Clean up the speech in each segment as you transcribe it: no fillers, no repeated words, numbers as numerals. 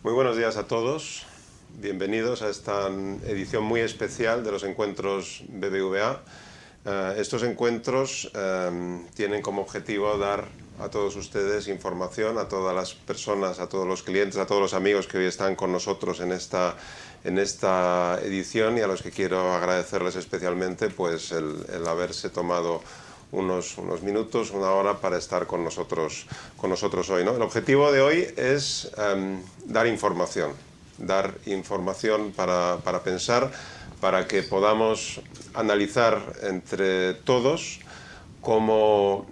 Muy buenos días a todos. Bienvenidos a esta edición muy especial de los encuentros BBVA. Estos encuentros tienen como objetivo dar a todos ustedes información, a todas las personas, a todos los clientes, a todos los amigos que hoy están con nosotros en esta edición, y a los que quiero agradecerles especialmente pues el haberse tomado unos minutos, una hora para estar con nosotros hoy, ¿no? El objetivo de hoy es dar información para pensar, para que podamos analizar entre todos cómo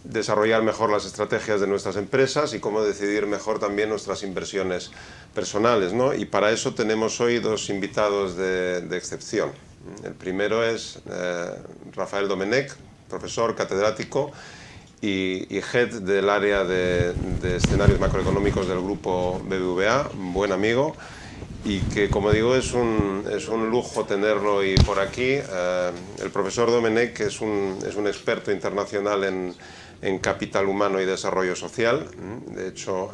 desarrollar mejor las estrategias de nuestras empresas y cómo decidir mejor también nuestras inversiones personales, ¿no? Y para eso tenemos hoy dos invitados de excepción. El primero es Rafael Domenech, profesor catedrático y head del área de escenarios macroeconómicos del grupo BBVA, un buen amigo, y que, como digo, es un lujo tenerlo hoy por aquí. El profesor Domenech es un experto internacional en capital humano y desarrollo social. De hecho,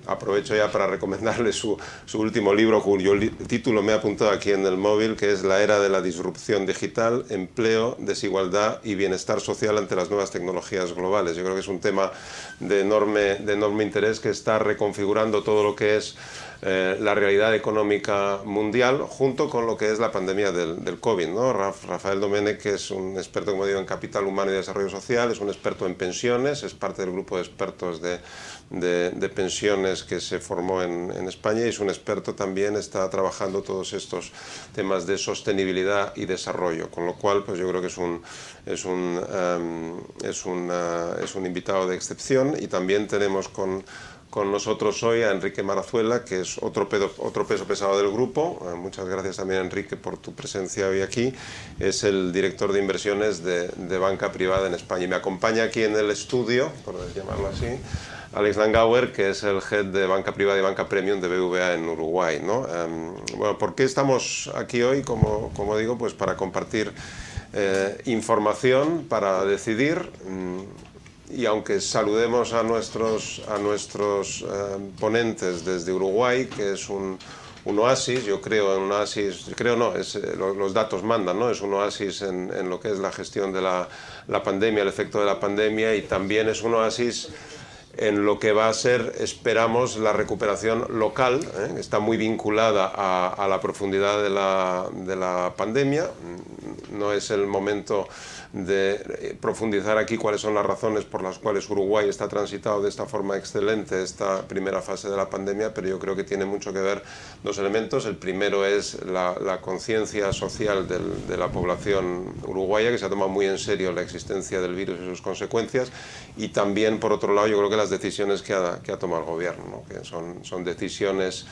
aprovecho ya para recomendarle su último libro, cuyo título me he apuntado aquí en el móvil, que es La era de la disrupción digital, empleo, desigualdad y bienestar social ante las nuevas tecnologías globales. Yo creo que es un tema de enorme interés, que está reconfigurando todo lo que es la realidad económica mundial, junto con lo que es la pandemia del COVID, ¿no? Rafael Domenech es un experto, como digo, en capital humano y desarrollo social, es un experto en pensiones, es parte del grupo de expertos de pensiones que se formó en España, y es un experto también, está trabajando todos estos temas de sostenibilidad y desarrollo, con lo cual pues yo creo que es un invitado de excepción. Y también tenemos con nosotros hoy a Enrique Marazuela, que es otro peso pesado del grupo. Muchas gracias también, Enrique, por tu presencia hoy aquí. Es el director de inversiones de banca privada en España. Y me acompaña aquí en el estudio, por llamarlo así, Alex Langauer, que es el head de banca privada y banca premium de BBVA en Uruguay, ¿no? Bueno, ¿por qué estamos aquí hoy? Como digo, pues para compartir información, para decidir. Y aunque saludemos a nuestros ponentes desde Uruguay, que es un oasis, yo creo en un oasis, los datos mandan, ¿no? Es un oasis en lo que es la gestión de la pandemia, el efecto de la pandemia, y también es un oasis en lo que va a ser, esperamos, la recuperación local, que está muy vinculada a la profundidad de la pandemia. No es el momento de profundizar aquí cuáles son las razones por las cuales Uruguay está transitado de esta forma excelente esta primera fase de la pandemia, pero yo creo que tiene mucho que ver dos elementos. El primero es la conciencia social de la población uruguaya, que se ha tomado muy en serio la existencia del virus y sus consecuencias, y también, por otro lado, yo creo que las decisiones que ha tomado el gobierno, ¿no? Que son decisiones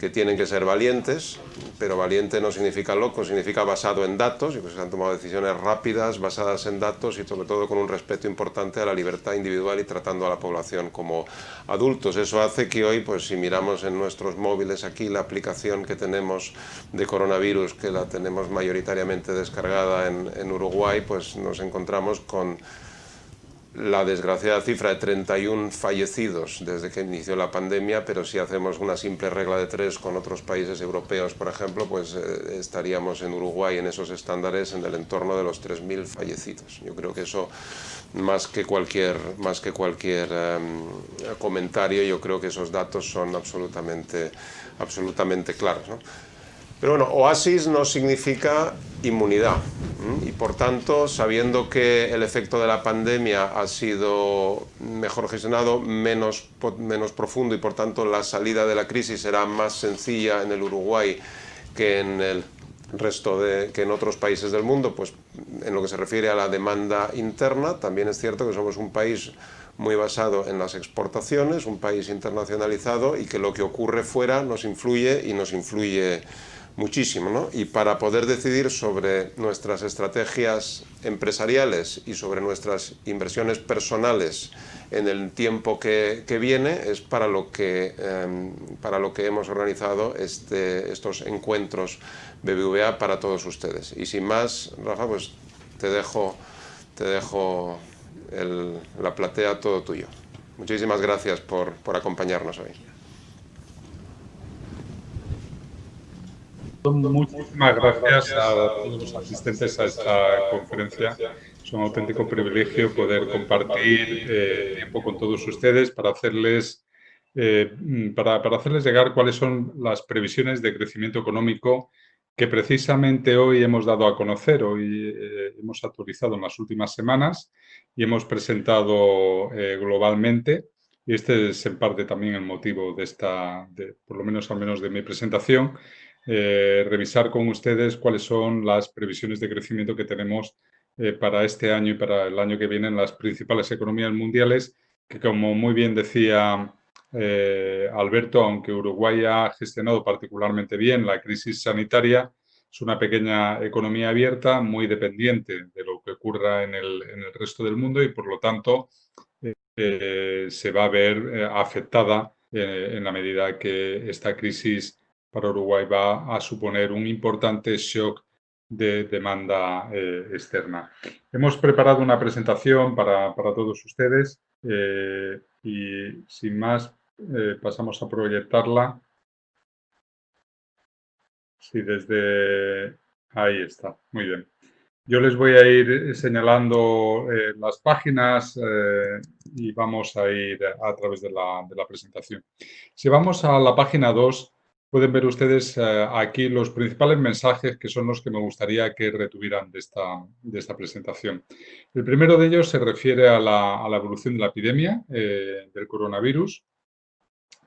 que tienen que ser valientes, pero valiente no significa loco, significa basado en datos, y pues se han tomado decisiones rápidas, basadas en datos, y sobre todo con un respeto importante a la libertad individual y tratando a la población como adultos. Eso hace que hoy, pues si miramos en nuestros móviles aquí la aplicación que tenemos de coronavirus, que la tenemos mayoritariamente descargada en Uruguay, pues nos encontramos con la desgraciada cifra de 31 fallecidos desde que inició la pandemia, pero si hacemos una simple regla de 3 con otros países europeos, por ejemplo, pues estaríamos en Uruguay en esos estándares en el entorno de los 3.000 fallecidos. Yo creo que eso, más que cualquier comentario, yo creo que esos datos son absolutamente claros, ¿no? Pero bueno, oasis no significa inmunidad, y por tanto, sabiendo que el efecto de la pandemia ha sido mejor gestionado, menos profundo, y por tanto la salida de la crisis será más sencilla en el Uruguay que en el resto que en otros países del mundo, pues en lo que se refiere a la demanda interna, también es cierto que somos un país muy basado en las exportaciones, un país internacionalizado, y que lo que ocurre fuera nos influye, y nos influye muchísimo, ¿no? Y para poder decidir sobre nuestras estrategias empresariales y sobre nuestras inversiones personales en el tiempo que viene, es para lo que hemos organizado estos encuentros BBVA para todos ustedes. Y sin más, Rafa, pues te dejo la platea todo tuyo. Muchísimas gracias por acompañarnos hoy. Muchísimas gracias a todos los asistentes a esta conferencia. Es un auténtico privilegio poder compartir tiempo con todos ustedes para hacerles llegar cuáles son las previsiones de crecimiento económico que precisamente hoy hemos dado a conocer. Hoy hemos actualizado en las últimas semanas y hemos presentado globalmente. Y este es en parte también el motivo por lo menos al menos de mi presentación. Revisar con ustedes cuáles son las previsiones de crecimiento que tenemos para este año y para el año que viene en las principales economías mundiales, que como muy bien decía Alberto, aunque Uruguay ha gestionado particularmente bien la crisis sanitaria, es una pequeña economía abierta, muy dependiente de lo que ocurra en el resto del mundo y, por lo tanto, se va a ver afectada en la medida que esta crisis para Uruguay va a suponer un importante shock de demanda externa. Hemos preparado una presentación para todos ustedes y sin más pasamos a proyectarla. Sí, desde ahí está, muy bien. Yo les voy a ir señalando las páginas y vamos a ir a través de la presentación. Si vamos a la página 2, pueden ver ustedes aquí los principales mensajes que son los que me gustaría que retuvieran de esta presentación. El primero de ellos se refiere a la evolución de la epidemia del coronavirus.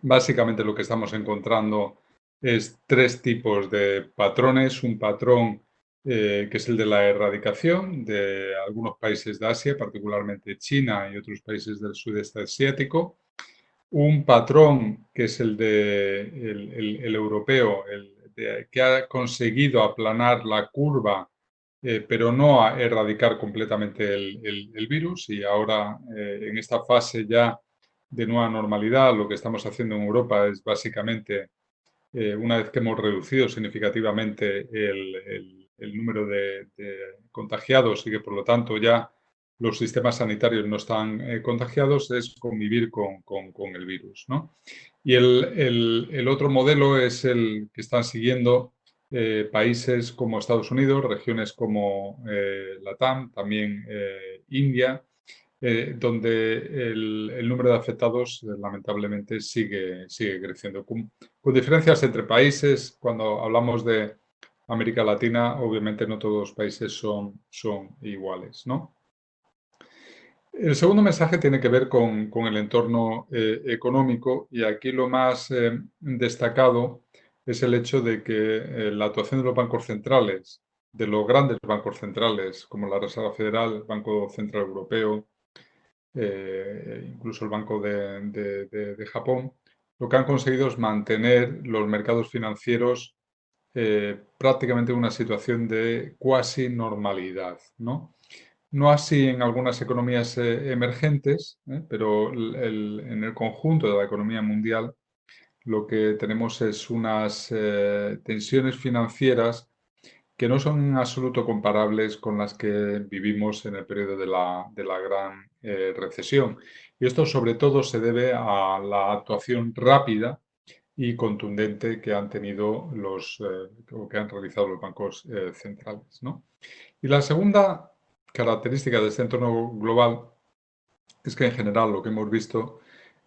Básicamente lo que estamos encontrando es tres tipos de patrones. Un patrón que es el de la erradicación de algunos países de Asia, particularmente China y otros países del sudeste asiático. Un patrón que es el europeo, que ha conseguido aplanar la curva, pero no a erradicar completamente el virus. Y ahora, en esta fase ya de nueva normalidad, lo que estamos haciendo en Europa es básicamente, una vez que hemos reducido significativamente el número de contagiados y que por lo tanto ya los sistemas sanitarios no están contagiados, es convivir con el virus, ¿no? Y el otro modelo es el que están siguiendo países como Estados Unidos, regiones como Latam, también India, donde el número de afectados lamentablemente sigue creciendo. Con diferencias entre países, cuando hablamos de América Latina, obviamente no todos los países son iguales, ¿no? El segundo mensaje tiene que ver con el entorno económico y aquí lo más destacado es el hecho de que la actuación de los bancos centrales, de los grandes bancos centrales como la Reserva Federal, el Banco Central Europeo, incluso el Banco de Japón, lo que han conseguido es mantener los mercados financieros prácticamente en una situación de cuasi normalidad, ¿no? No así en algunas economías emergentes, pero en el conjunto de la economía mundial lo que tenemos es unas tensiones financieras que no son en absoluto comparables con las que vivimos en el periodo de la gran recesión. Y esto sobre todo se debe a la actuación rápida y contundente que han tenido o que han realizado los bancos centrales, ¿no? Y la segunda característica de este entorno global es que en general lo que hemos visto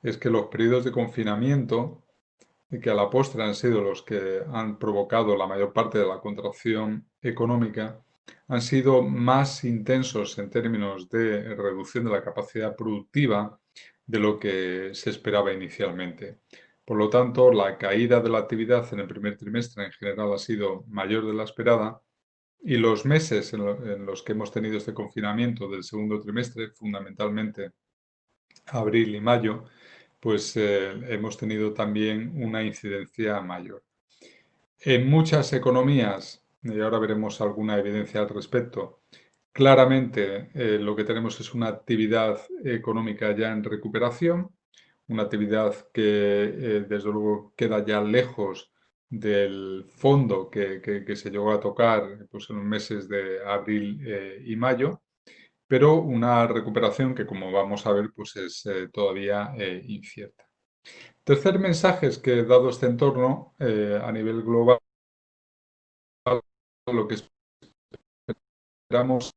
es que los periodos de confinamiento, que a la postre han sido los que han provocado la mayor parte de la contracción económica, han sido más intensos en términos de reducción de la capacidad productiva de lo que se esperaba inicialmente. Por lo tanto, la caída de la actividad en el primer trimestre en general ha sido mayor de la esperada y los meses en los que hemos tenido este confinamiento del segundo trimestre, fundamentalmente abril y mayo, pues hemos tenido también una incidencia mayor. En muchas economías, y ahora veremos alguna evidencia al respecto, claramente lo que tenemos es una actividad económica ya en recuperación, una actividad que desde luego queda ya lejos del fondo que se llegó a tocar pues, en los meses de abril y mayo, pero una recuperación que, como vamos a ver, pues es todavía incierta. Tercer mensaje es que, dado este entorno a nivel global, lo que esperamos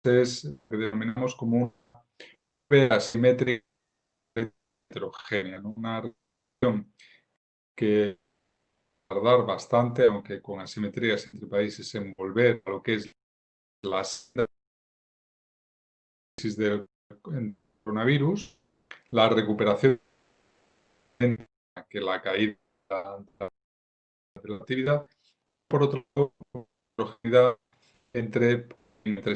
es lo que denominamos como una nube asimétrica heterogénea, ¿no? Una región que tardar bastante, aunque con asimetrías entre países, en volver a lo que es la crisis del coronavirus, la recuperación que la caída de la actividad, por otro lado, proximidad entre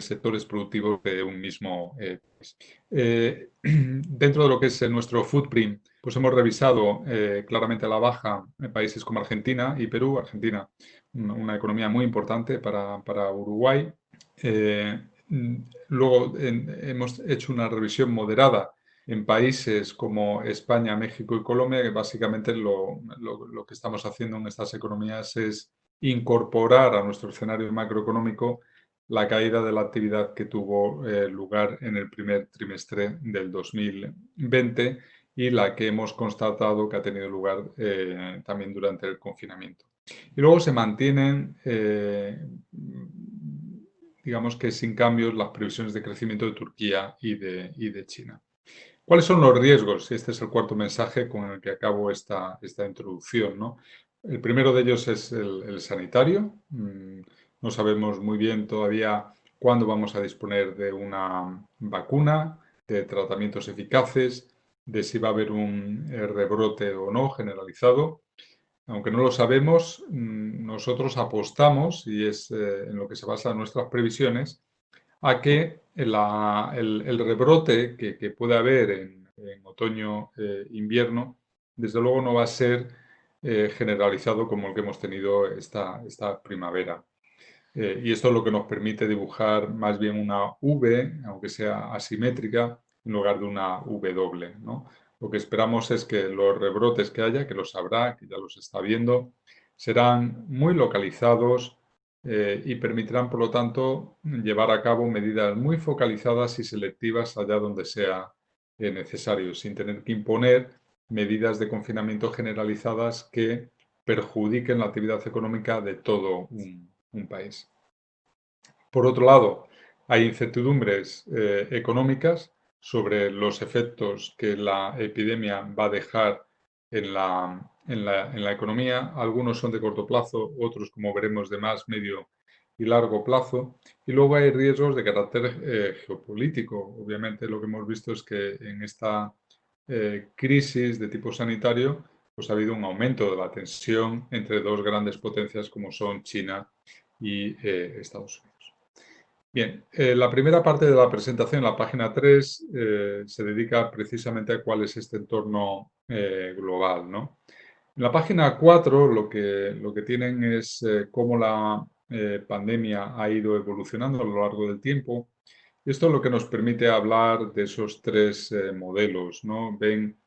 sectores productivos de un mismo país. Dentro de lo que es nuestro footprint, pues hemos revisado claramente a la baja en países como Argentina y Perú. Argentina, una economía muy importante para Uruguay. Luego hemos hecho una revisión moderada en países como España, México y Colombia, que básicamente lo que estamos haciendo en estas economías es incorporar a nuestro escenario macroeconómico la caída de la actividad que tuvo lugar en el primer trimestre del 2020 y la que hemos constatado que ha tenido lugar también durante el confinamiento. Y luego se mantienen, digamos que sin cambios, las previsiones de crecimiento de Turquía y de China. ¿Cuáles son los riesgos? Este es el cuarto mensaje con el que acabo esta introducción, ¿no? El primero de ellos es el sanitario. No sabemos muy bien todavía cuándo vamos a disponer de una vacuna, de tratamientos eficaces, de si va a haber un rebrote o no generalizado. Aunque no lo sabemos, nosotros apostamos, y es en lo que se basan nuestras previsiones, a que el rebrote que puede haber en otoño-invierno, desde luego no va a ser generalizado como el que hemos tenido esta primavera. Y esto es lo que nos permite dibujar más bien una V, aunque sea asimétrica, en lugar de una V doble, ¿no? Lo que esperamos es que los rebrotes que haya, que los habrá, que ya los está viendo, serán muy localizados y permitirán, por lo tanto, llevar a cabo medidas muy focalizadas y selectivas allá donde sea necesario, sin tener que imponer medidas de confinamiento generalizadas que perjudiquen la actividad económica de todo un país. Por otro lado, hay incertidumbres económicas sobre los efectos que la epidemia va a dejar en la economía. Algunos son de corto plazo, otros, como veremos, de más medio y largo plazo. Y luego hay riesgos de carácter geopolítico. Obviamente, lo que hemos visto es que en esta crisis de tipo sanitario pues ha habido un aumento de la tensión entre dos grandes potencias como son China y Estados Unidos. Bien, la primera parte de la presentación, la página 3, se dedica precisamente a cuál es este entorno global, ¿no? En la página 4 lo que tienen es cómo la pandemia ha ido evolucionando a lo largo del tiempo. Esto es lo que nos permite hablar de esos tres modelos, ¿no? Ven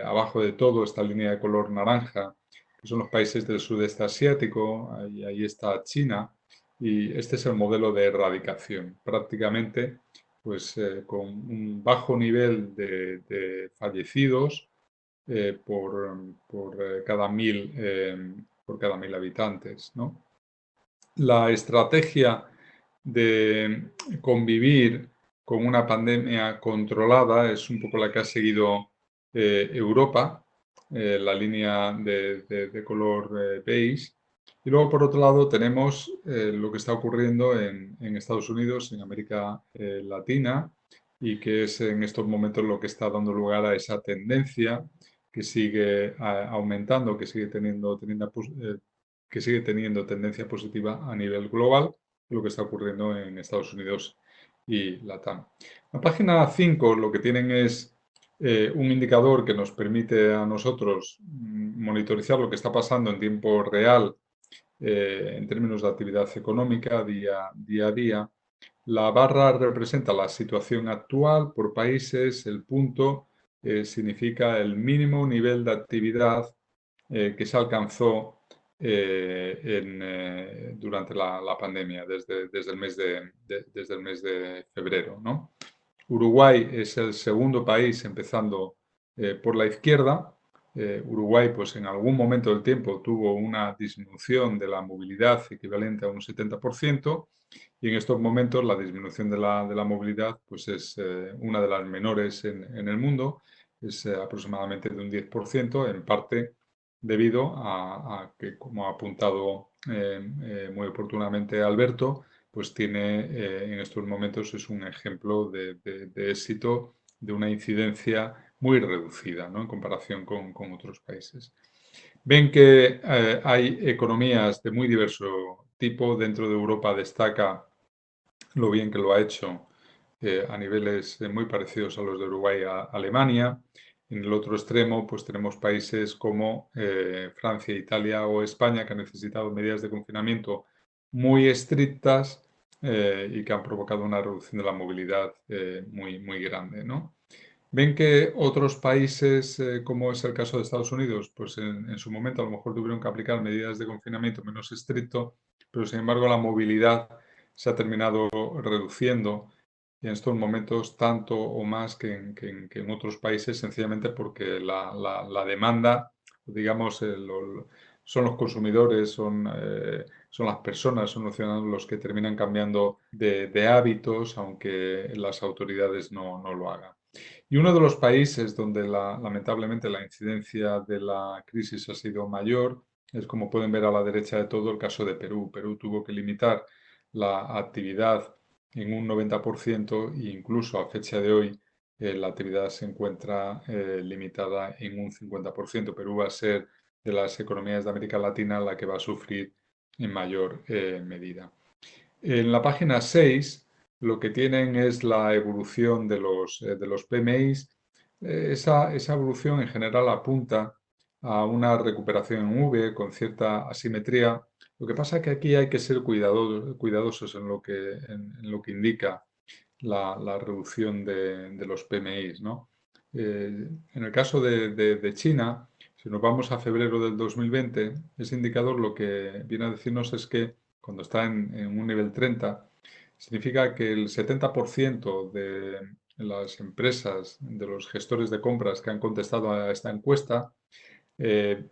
abajo de todo esta línea de color naranja, que son los países del sudeste asiático, ahí está China, y este es el modelo de erradicación. Prácticamente, pues con un bajo nivel de fallecidos por cada mil habitantes, ¿no? La estrategia de convivir con una pandemia controlada es un poco la que ha seguido Europa, la línea de color beige. Y luego, por otro lado, tenemos lo que está ocurriendo en Estados Unidos, en América Latina, y que es en estos momentos lo que está dando lugar a esa tendencia que sigue aumentando, que sigue teniendo tendencia positiva a nivel global, lo que está ocurriendo en Estados Unidos y LATAM. La página 5 lo que tienen es un indicador que nos permite a nosotros monitorizar lo que está pasando en tiempo real en términos de actividad económica día a día. La barra representa la situación actual por países, el punto significa el mínimo nivel de actividad que se alcanzó durante la pandemia, desde el mes de febrero, ¿no? Uruguay es el segundo país, empezando por la izquierda, Uruguay, pues en algún momento del tiempo tuvo una disminución de la movilidad equivalente a un 70%, y en estos momentos la disminución de la movilidad pues es una de las menores en el mundo, es aproximadamente de un 10%, en parte debido a que, como ha apuntado muy oportunamente Alberto, pues tiene en estos momentos es un ejemplo de éxito, de una incidencia muy reducida, ¿no?, en comparación con otros países. Ven que hay economías de muy diverso tipo. Dentro de Europa destaca lo bien que lo ha hecho a niveles muy parecidos a los de Uruguay a Alemania. En el otro extremo, pues tenemos países como Francia, Italia o España, que han necesitado medidas de confinamiento muy estrictas y que han provocado una reducción de la movilidad muy grande, ¿no? Ven que otros países, como es el caso de Estados Unidos, pues en su momento a lo mejor tuvieron que aplicar medidas de confinamiento menos estricto, pero sin embargo la movilidad se ha terminado reduciendo en estos momentos tanto o más que en otros países, sencillamente porque la demanda, digamos, son los consumidores, son las personas, son los ciudadanos los que terminan cambiando de hábitos, aunque las autoridades no lo hagan. Y uno de los países donde lamentablemente la incidencia de la crisis ha sido mayor es, como pueden ver a la derecha de todo, el caso de Perú. Perú tuvo que limitar la actividad en un 90% e incluso a fecha de hoy la actividad se encuentra limitada en un 50%. Perú va a ser de las economías de América Latina la que va a sufrir en mayor medida. En la página 6 lo que tienen es la evolución de los PMIs. Esa evolución en general apunta a una recuperación en V con cierta asimetría. Lo que pasa es que aquí hay que ser cuidadosos en lo que indica la reducción de los PMIs, ¿no? En el caso de China, si nos vamos a febrero del 2020, ese indicador lo que viene a decirnos es que cuando está en un nivel 30, significa que el 70% de las empresas, de los gestores de compras que han contestado a esta encuesta,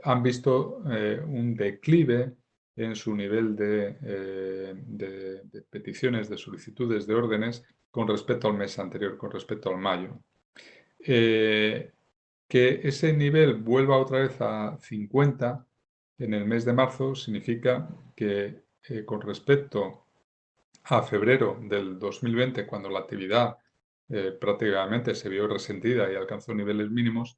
han visto un declive en su nivel de peticiones, de solicitudes, de órdenes con respecto al mes anterior, con respecto al mayo. Que ese nivel vuelva otra vez a 50 en el mes de marzo significa que con respecto a febrero del 2020, cuando la actividad prácticamente se vio resentida y alcanzó niveles mínimos,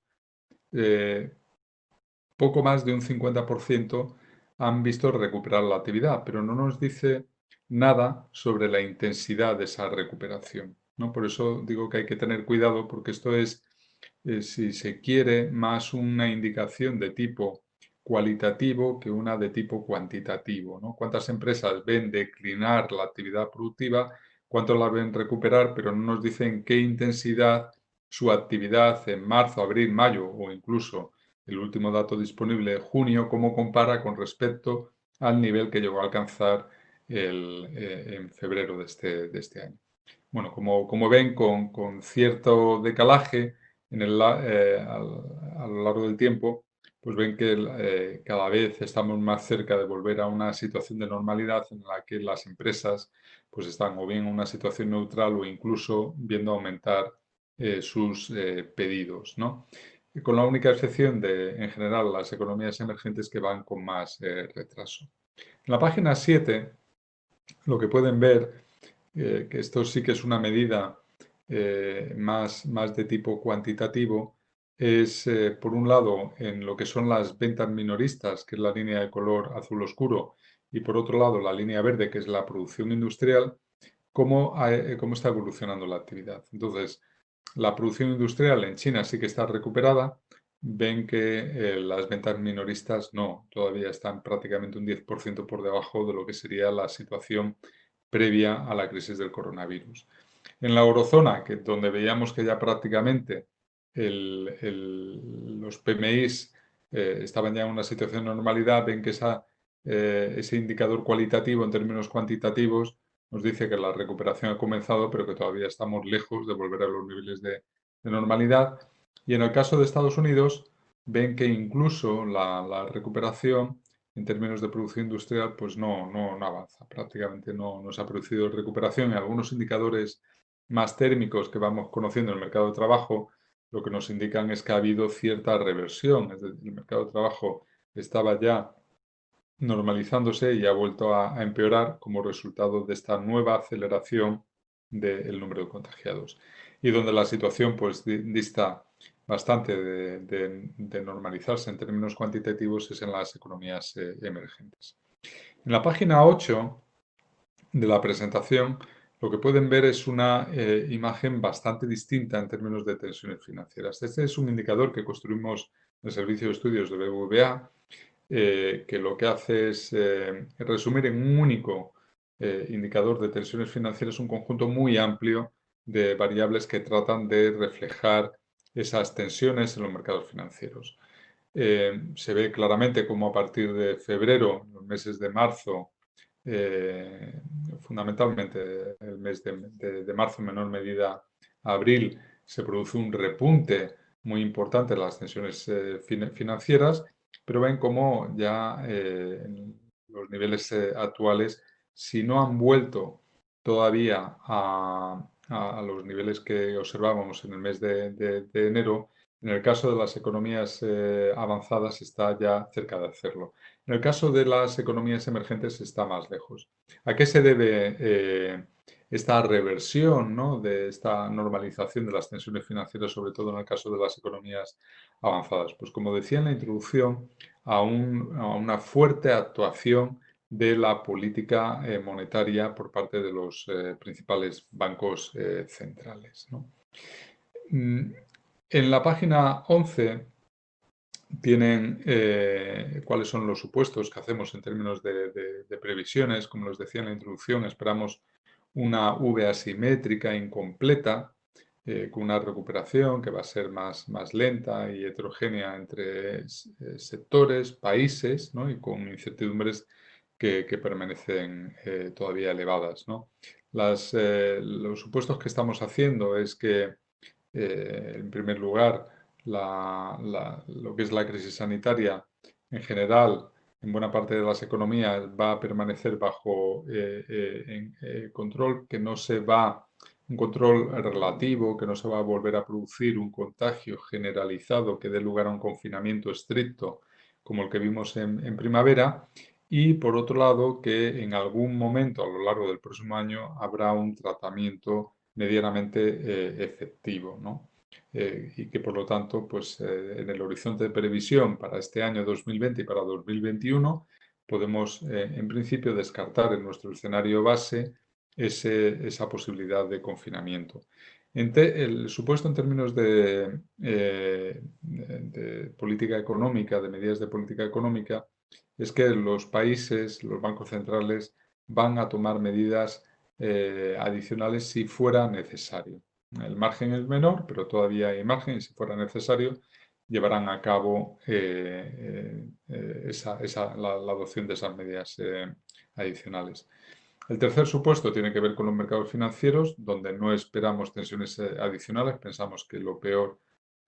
poco más de un 50% han visto recuperar la actividad, pero no nos dice nada sobre la intensidad de esa recuperación, ¿no? Por eso digo que hay que tener cuidado, porque esto es, si se quiere, más una indicación de tipo cualitativo que una de tipo cuantitativo, ¿no? ¿Cuántas empresas ven declinar la actividad productiva? ¿Cuántos la ven recuperar? Pero no nos dicen qué intensidad su actividad en marzo, abril, mayo o incluso el último dato disponible, junio, cómo compara con respecto al nivel que llegó a alcanzar en febrero de este año. Bueno, como ven, con cierto decalaje a lo largo del tiempo, pues ven que cada vez estamos más cerca de volver a una situación de normalidad en la que las empresas pues están o bien en una situación neutral o incluso viendo aumentar sus pedidos, ¿no? Con la única excepción en general, las economías emergentes que van con más retraso. En la página 7, lo que pueden ver, que esto sí que es una medida más de tipo cuantitativo, es, por un lado, en lo que son las ventas minoristas, que es la línea de color azul oscuro, y por otro lado, la línea verde, que es la producción industrial, cómo está evolucionando la actividad. Entonces, la producción industrial en China sí que está recuperada. Ven que las ventas minoristas no, todavía están prácticamente un 10% por debajo de lo que sería la situación previa a la crisis del coronavirus. En la eurozona, donde veíamos que ya prácticamente los PMIs estaban ya en una situación de normalidad, ven que ese indicador cualitativo en términos cuantitativos nos dice que la recuperación ha comenzado, pero que todavía estamos lejos de volver a los niveles de normalidad. Y en el caso de Estados Unidos, ven que incluso la recuperación en términos de producción industrial pues no avanza, prácticamente no se ha producido recuperación y algunos indicadores más térmicos que vamos conociendo en el mercado de trabajo lo que nos indican es que ha habido cierta reversión, es decir, el mercado de trabajo estaba ya normalizándose y ha vuelto a empeorar como resultado de esta nueva aceleración del número de contagiados. Y donde la situación pues dista bastante de normalizarse en términos cuantitativos es en las economías emergentes. En la página 8 de la presentación lo que pueden ver es una imagen bastante distinta en términos de tensiones financieras. Este es un indicador que construimos en el Servicio de Estudios de BBVA que lo que hace es resumir en un único indicador de tensiones financieras un conjunto muy amplio de variables que tratan de reflejar esas tensiones en los mercados financieros. Se ve claramente cómo a partir de febrero, los meses de marzo, fundamentalmente el mes de marzo en menor medida abril, se produce un repunte muy importante en las tensiones financieras, pero ven cómo ya en los niveles actuales, si no han vuelto todavía a los niveles que observábamos en el mes de enero, en el caso de las economías avanzadas está ya cerca de hacerlo. En el caso de las economías emergentes está más lejos. ¿A qué se debe esta reversión, ¿no?, de esta normalización de las tensiones financieras, sobre todo en el caso de las economías avanzadas? Pues como decía en la introducción, a una fuerte actuación de la política monetaria por parte de los principales bancos centrales, ¿no? En la página 11 tienen cuáles son los supuestos que hacemos en términos de previsiones. Como les decía en la introducción, esperamos una V asimétrica incompleta, con una recuperación que va a ser más lenta y heterogénea entre sectores, países, ¿no?, y con incertidumbres que permanecen todavía elevadas, ¿no? Los supuestos que estamos haciendo es que, en primer lugar, lo que es la crisis sanitaria en general, en buena parte de las economías, va a permanecer bajo control, que no se va, un control relativo, que no se va a volver a producir un contagio generalizado que dé lugar a un confinamiento estricto como el que vimos en primavera. Y por otro lado, que en algún momento a lo largo del próximo año habrá un tratamiento medianamente efectivo, ¿no? Y que por lo tanto, pues en el horizonte de previsión para este año 2020 y para 2021 podemos en principio descartar en nuestro escenario base esa posibilidad de confinamiento. El supuesto en términos de política económica, de medidas de política económica, es que los países, los bancos centrales, van a tomar medidas adicionales si fuera necesario. El margen es menor, pero todavía hay margen y si fuera necesario llevarán a cabo la adopción de esas medidas adicionales. El tercer supuesto tiene que ver con los mercados financieros, donde no esperamos tensiones adicionales, pensamos que lo peor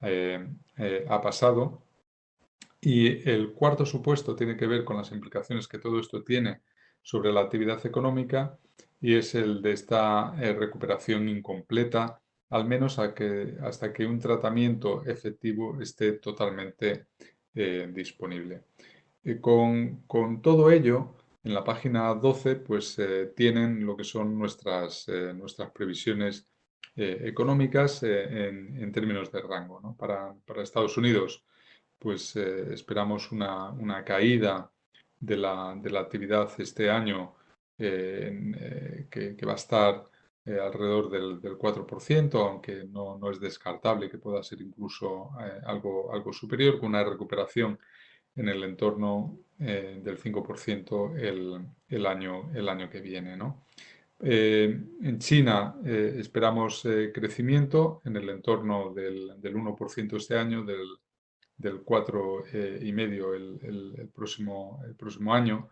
ha pasado. Y el cuarto supuesto tiene que ver con las implicaciones que todo esto tiene sobre la actividad económica y es el de esta recuperación incompleta, al menos hasta que un tratamiento efectivo esté totalmente disponible. Con todo ello, en la página 12, pues tienen lo que son nuestras previsiones económicas en términos de rango, ¿no? Para Estados Unidos, pues esperamos una caída de la actividad este año que va a estar alrededor del 4%, aunque no es descartable que pueda ser incluso algo superior, con una recuperación en el entorno del 5% el año que viene, ¿no? En China esperamos crecimiento en el entorno del 1% este año, del 4,5% el próximo año.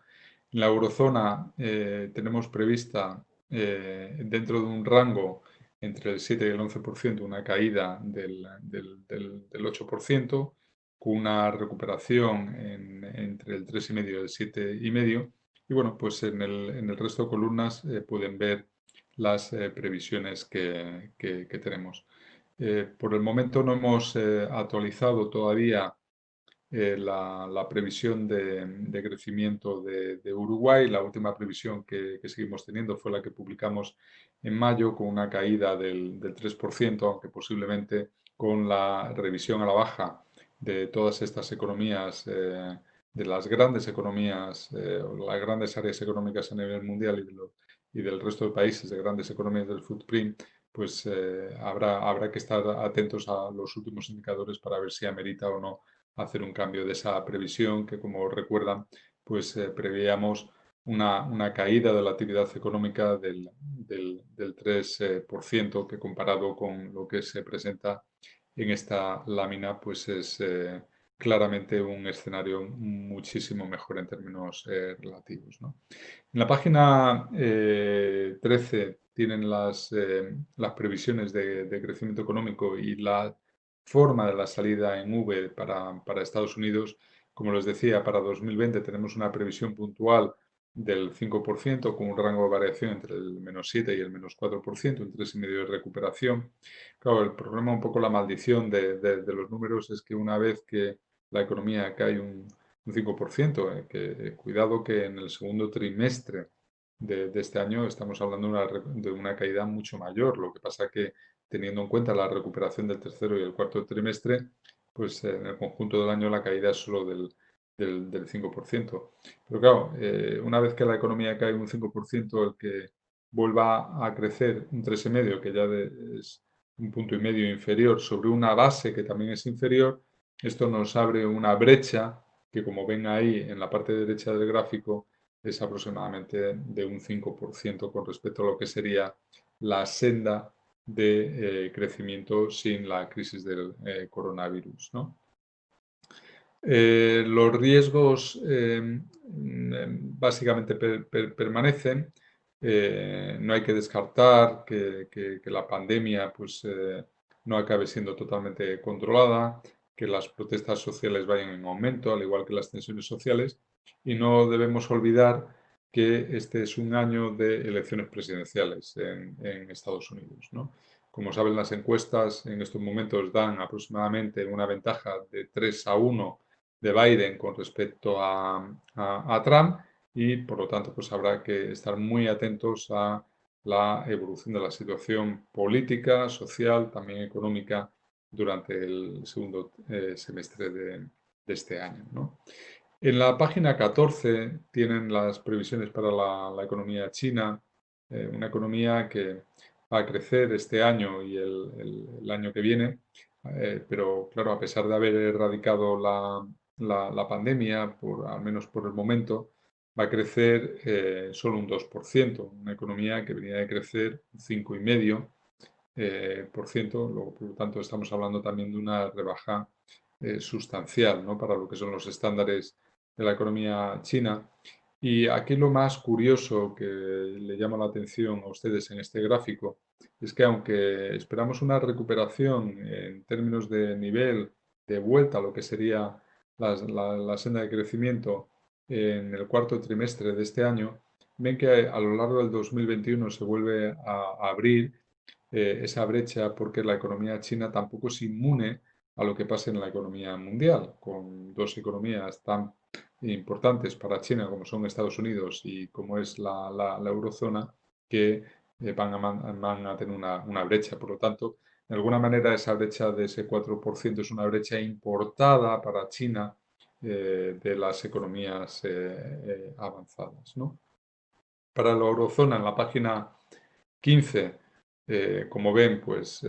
En la eurozona tenemos prevista dentro de un rango entre el 7 y el 11% una caída del 8%, con una recuperación entre el 3,5 y el 7,5. Y bueno, pues en el resto de columnas pueden ver las previsiones que tenemos. Por el momento no hemos actualizado todavía la previsión de crecimiento de Uruguay. La última previsión que seguimos teniendo fue la que publicamos en mayo, con una caída del 3%, aunque posiblemente con la revisión a la baja de todas estas economías, de las grandes economías, o las grandes áreas económicas a nivel mundial y del resto de países de grandes economías del footprint, pues habrá que estar atentos a los últimos indicadores para ver si amerita o no hacer un cambio de esa previsión que, como recuerdan, pues preveíamos una caída de la actividad económica del 3%, que comparado con lo que se presenta en esta lámina, pues es claramente un escenario muchísimo mejor en términos relativos, ¿no? En la página 13 tienen las previsiones de crecimiento económico y la forma de la salida en V para Estados Unidos. Como les decía, para 2020 tenemos una previsión puntual del 5%, con un rango de variación entre el -7 y el -4%, un 3,5% de recuperación. Claro, el problema, un poco la maldición de los números, es que una vez que la economía cae un 5%, cuidado que en el segundo trimestre de este año estamos hablando de una caída mucho mayor. Lo que pasa que, teniendo en cuenta la recuperación del tercero y el cuarto trimestre, pues en el conjunto del año la caída es solo del 5%. Pero claro, una vez que la economía cae un 5%, el que vuelva a crecer un 3,5, que ya es un punto y medio inferior, sobre una base que también es inferior, esto nos abre una brecha que, como ven ahí en la parte derecha del gráfico, es aproximadamente de un 5% con respecto a lo que sería la senda de crecimiento sin la crisis del coronavirus, ¿no? Los riesgos básicamente permanecen. No hay que descartar que la pandemia pues, no acabe siendo totalmente controlada, que las protestas sociales vayan en aumento, al igual que las tensiones sociales, y no debemos olvidar que este es un año de elecciones presidenciales en Estados Unidos, ¿no? Como saben, las encuestas en estos momentos dan aproximadamente una ventaja de 3-1 de Biden con respecto a Trump, y por lo tanto pues habrá que estar muy atentos a la evolución de la situación política, social, también económica durante el segundo semestre de este año, ¿no? En la página 14 tienen las previsiones para la economía china, una economía que va a crecer este año y el año que viene, pero claro, a pesar de haber erradicado la pandemia, al menos por el momento, va a crecer solo un 2%, una economía que venía de crecer un 5,5%, por lo tanto estamos hablando también de una rebaja sustancial, ¿no?, para lo que son los estándares de la economía china. Y aquí lo más curioso que le llama la atención a ustedes en este gráfico es que, aunque esperamos una recuperación en términos de nivel de vuelta a lo que sería la senda de crecimiento en el cuarto trimestre de este año, ven que a lo largo del 2021 se vuelve a abrir esa brecha, porque la economía china tampoco es inmune a lo que pasa en la economía mundial, con dos economías tan importantes para China como son Estados Unidos y como es la eurozona, que van a tener una brecha. Por lo tanto, de alguna manera, esa brecha de ese 4% es una brecha importada para China de las economías avanzadas, ¿no? Para la eurozona, en la página 15, como ven, pues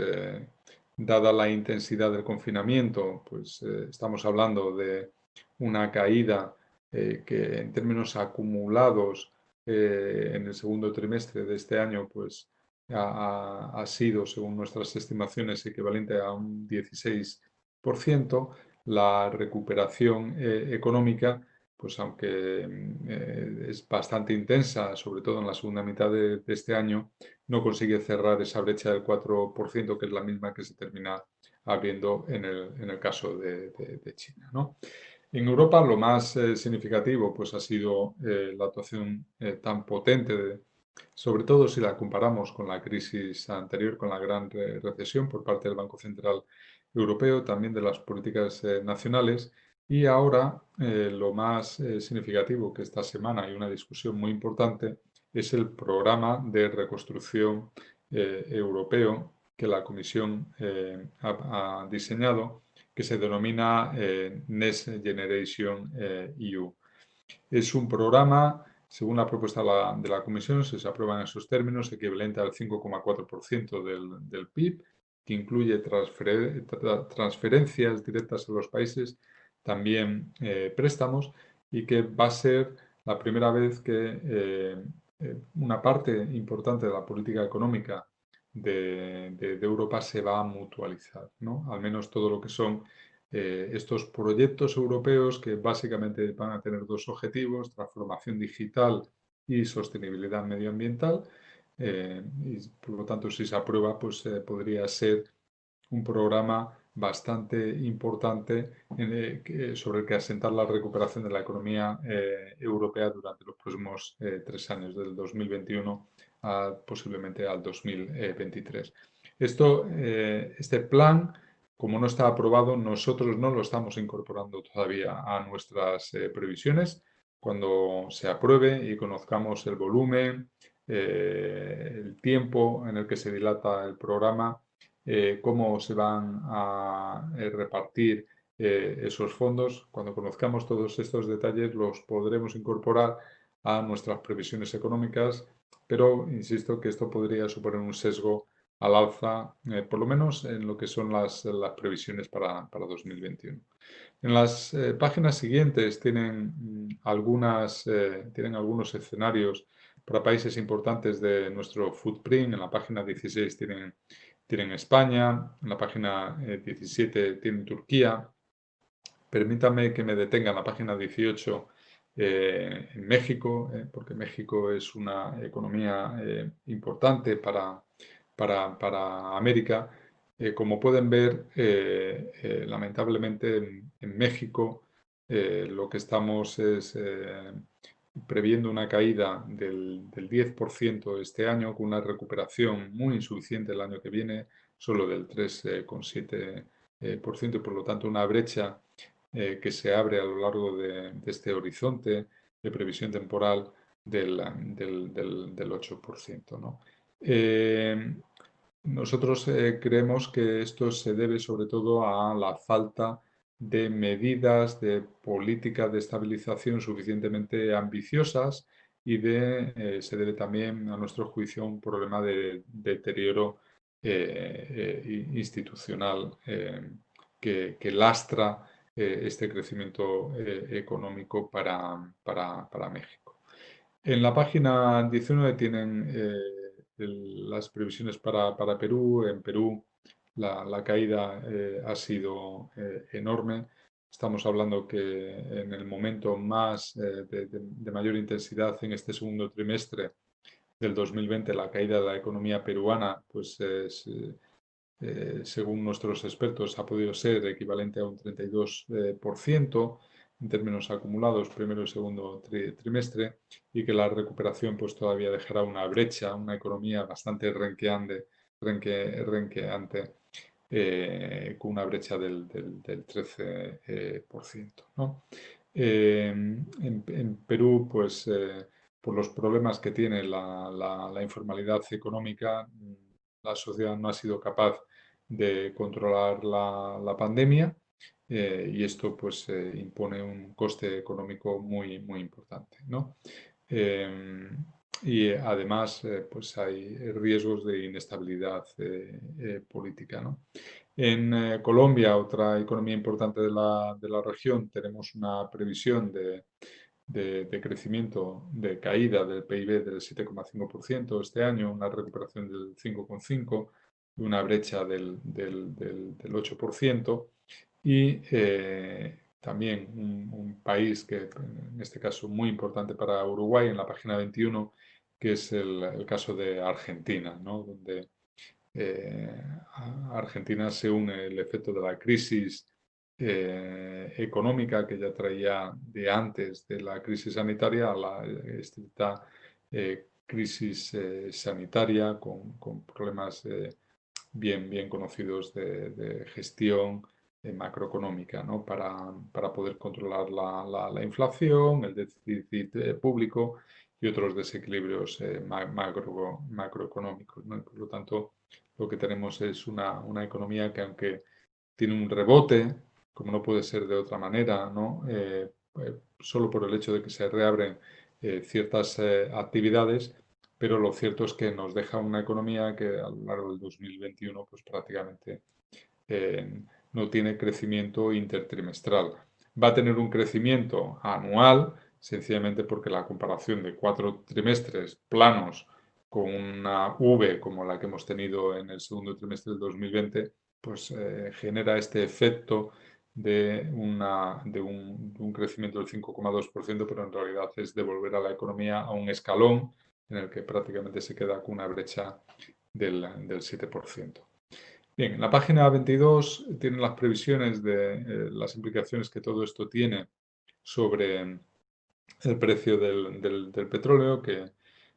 dada la intensidad del confinamiento, pues estamos hablando de una caída que, en términos acumulados en el segundo trimestre de este año, pues ha sido, según nuestras estimaciones, equivalente a un 16%. La recuperación económica, pues aunque es bastante intensa, sobre todo en la segunda mitad de este año, no consigue cerrar esa brecha del 4%, que es la misma que se termina abriendo en el caso de China, ¿no? En Europa lo más significativo pues, ha sido la actuación tan potente, sobre todo si la comparamos con la crisis anterior, con la gran recesión por parte del Banco Central Europeo, también de las políticas nacionales. Y ahora lo más significativo que esta semana hay una discusión muy importante es el programa de reconstrucción europeo que la Comisión ha diseñado, que se denomina Next Generation EU. Es un programa, según la propuesta de la Comisión, si se aprueba en esos términos, equivalente al 5,4% del PIB, que incluye transferencias directas a los países, también préstamos, y que va a ser la primera vez que una parte importante de la política económica de Europa se va a mutualizar, ¿no? Al menos todo lo que son estos proyectos europeos que básicamente van a tener dos objetivos: transformación digital y sostenibilidad medioambiental. Y por lo tanto, si se aprueba, pues podría ser un programa bastante importante sobre el que asentar la recuperación de la economía europea durante los próximos 3 años, del 2021 posiblemente al 2023. Este plan, como no está aprobado, nosotros no lo estamos incorporando todavía a nuestras previsiones. Cuando se apruebe y conozcamos el volumen, el tiempo en el que se dilata el programa, cómo se van a repartir esos fondos, cuando conozcamos todos estos detalles los podremos incorporar a nuestras previsiones económicas, pero insisto que esto podría suponer un sesgo al alza, por lo menos en lo que son las previsiones para 2021. En las páginas siguientes tienen algunos escenarios para países importantes de nuestro footprint. En la página 16 tienen España, en la página 17 tienen Turquía. Permítame que me detenga en la página 18 en México, porque México es una economía importante para América. Como pueden ver, lamentablemente en México lo que estamos es previendo una caída del 10% este año, con una recuperación muy insuficiente el año que viene, solo del 3,7%, y por lo tanto una brecha que se abre a lo largo de este horizonte de previsión temporal del 8%, ¿no? Nosotros creemos que esto se debe sobre todo a la falta de medidas de política de estabilización suficientemente ambiciosas y se debe también, a nuestro juicio, a un problema de deterioro institucional que lastra este crecimiento económico para México. En la página 19 tienen las previsiones para Perú. En Perú la caída ha sido enorme. Estamos hablando que en el momento más de mayor intensidad, en este segundo trimestre del 2020, la caída de la economía peruana, pues según nuestros expertos, ha podido ser equivalente a un 32% en términos acumulados primero y segundo trimestre, y que la recuperación pues todavía dejará una brecha, una economía bastante renqueante, con una brecha del 13%, ¿no? En Perú, pues por los problemas que tiene la informalidad económica, la sociedad no ha sido capaz de controlar la pandemia, y esto pues impone un coste económico muy, muy importante, ¿no? Y además pues hay riesgos de inestabilidad política, ¿no? En Colombia, otra economía importante de la región, tenemos una previsión de crecimiento, de caída del PIB del 7,5% este año, una recuperación del 5,5%, una brecha del 8%, y también un país que en este caso muy importante para Uruguay, en la página 21, que es el caso de Argentina, ¿no? Donde a Argentina se une el efecto de la crisis económica que ya traía de antes de la crisis sanitaria a la estricta crisis sanitaria con problemas bien conocidos de gestión macroeconómica, ¿no? Para poder controlar la inflación, el déficit público y otros desequilibrios macroeconómicos, ¿no? Por lo tanto, lo que tenemos es una economía que, aunque tiene un rebote, como no puede ser de otra manera, ¿no? Solo por el hecho de que se reabren ciertas actividades, pero lo cierto es que nos deja una economía que a lo largo del 2021 pues prácticamente no tiene crecimiento intertrimestral. Va a tener un crecimiento anual, sencillamente porque la comparación de 4 trimestres planos con una V como la que hemos tenido en el segundo trimestre del 2020, pues genera este efecto de un crecimiento del 5,2%, pero en realidad es devolver a la economía a un escalón en el que prácticamente se queda con una brecha del 7%. Bien, en la página 22 tienen las previsiones de las implicaciones que todo esto tiene sobre el precio del petróleo, que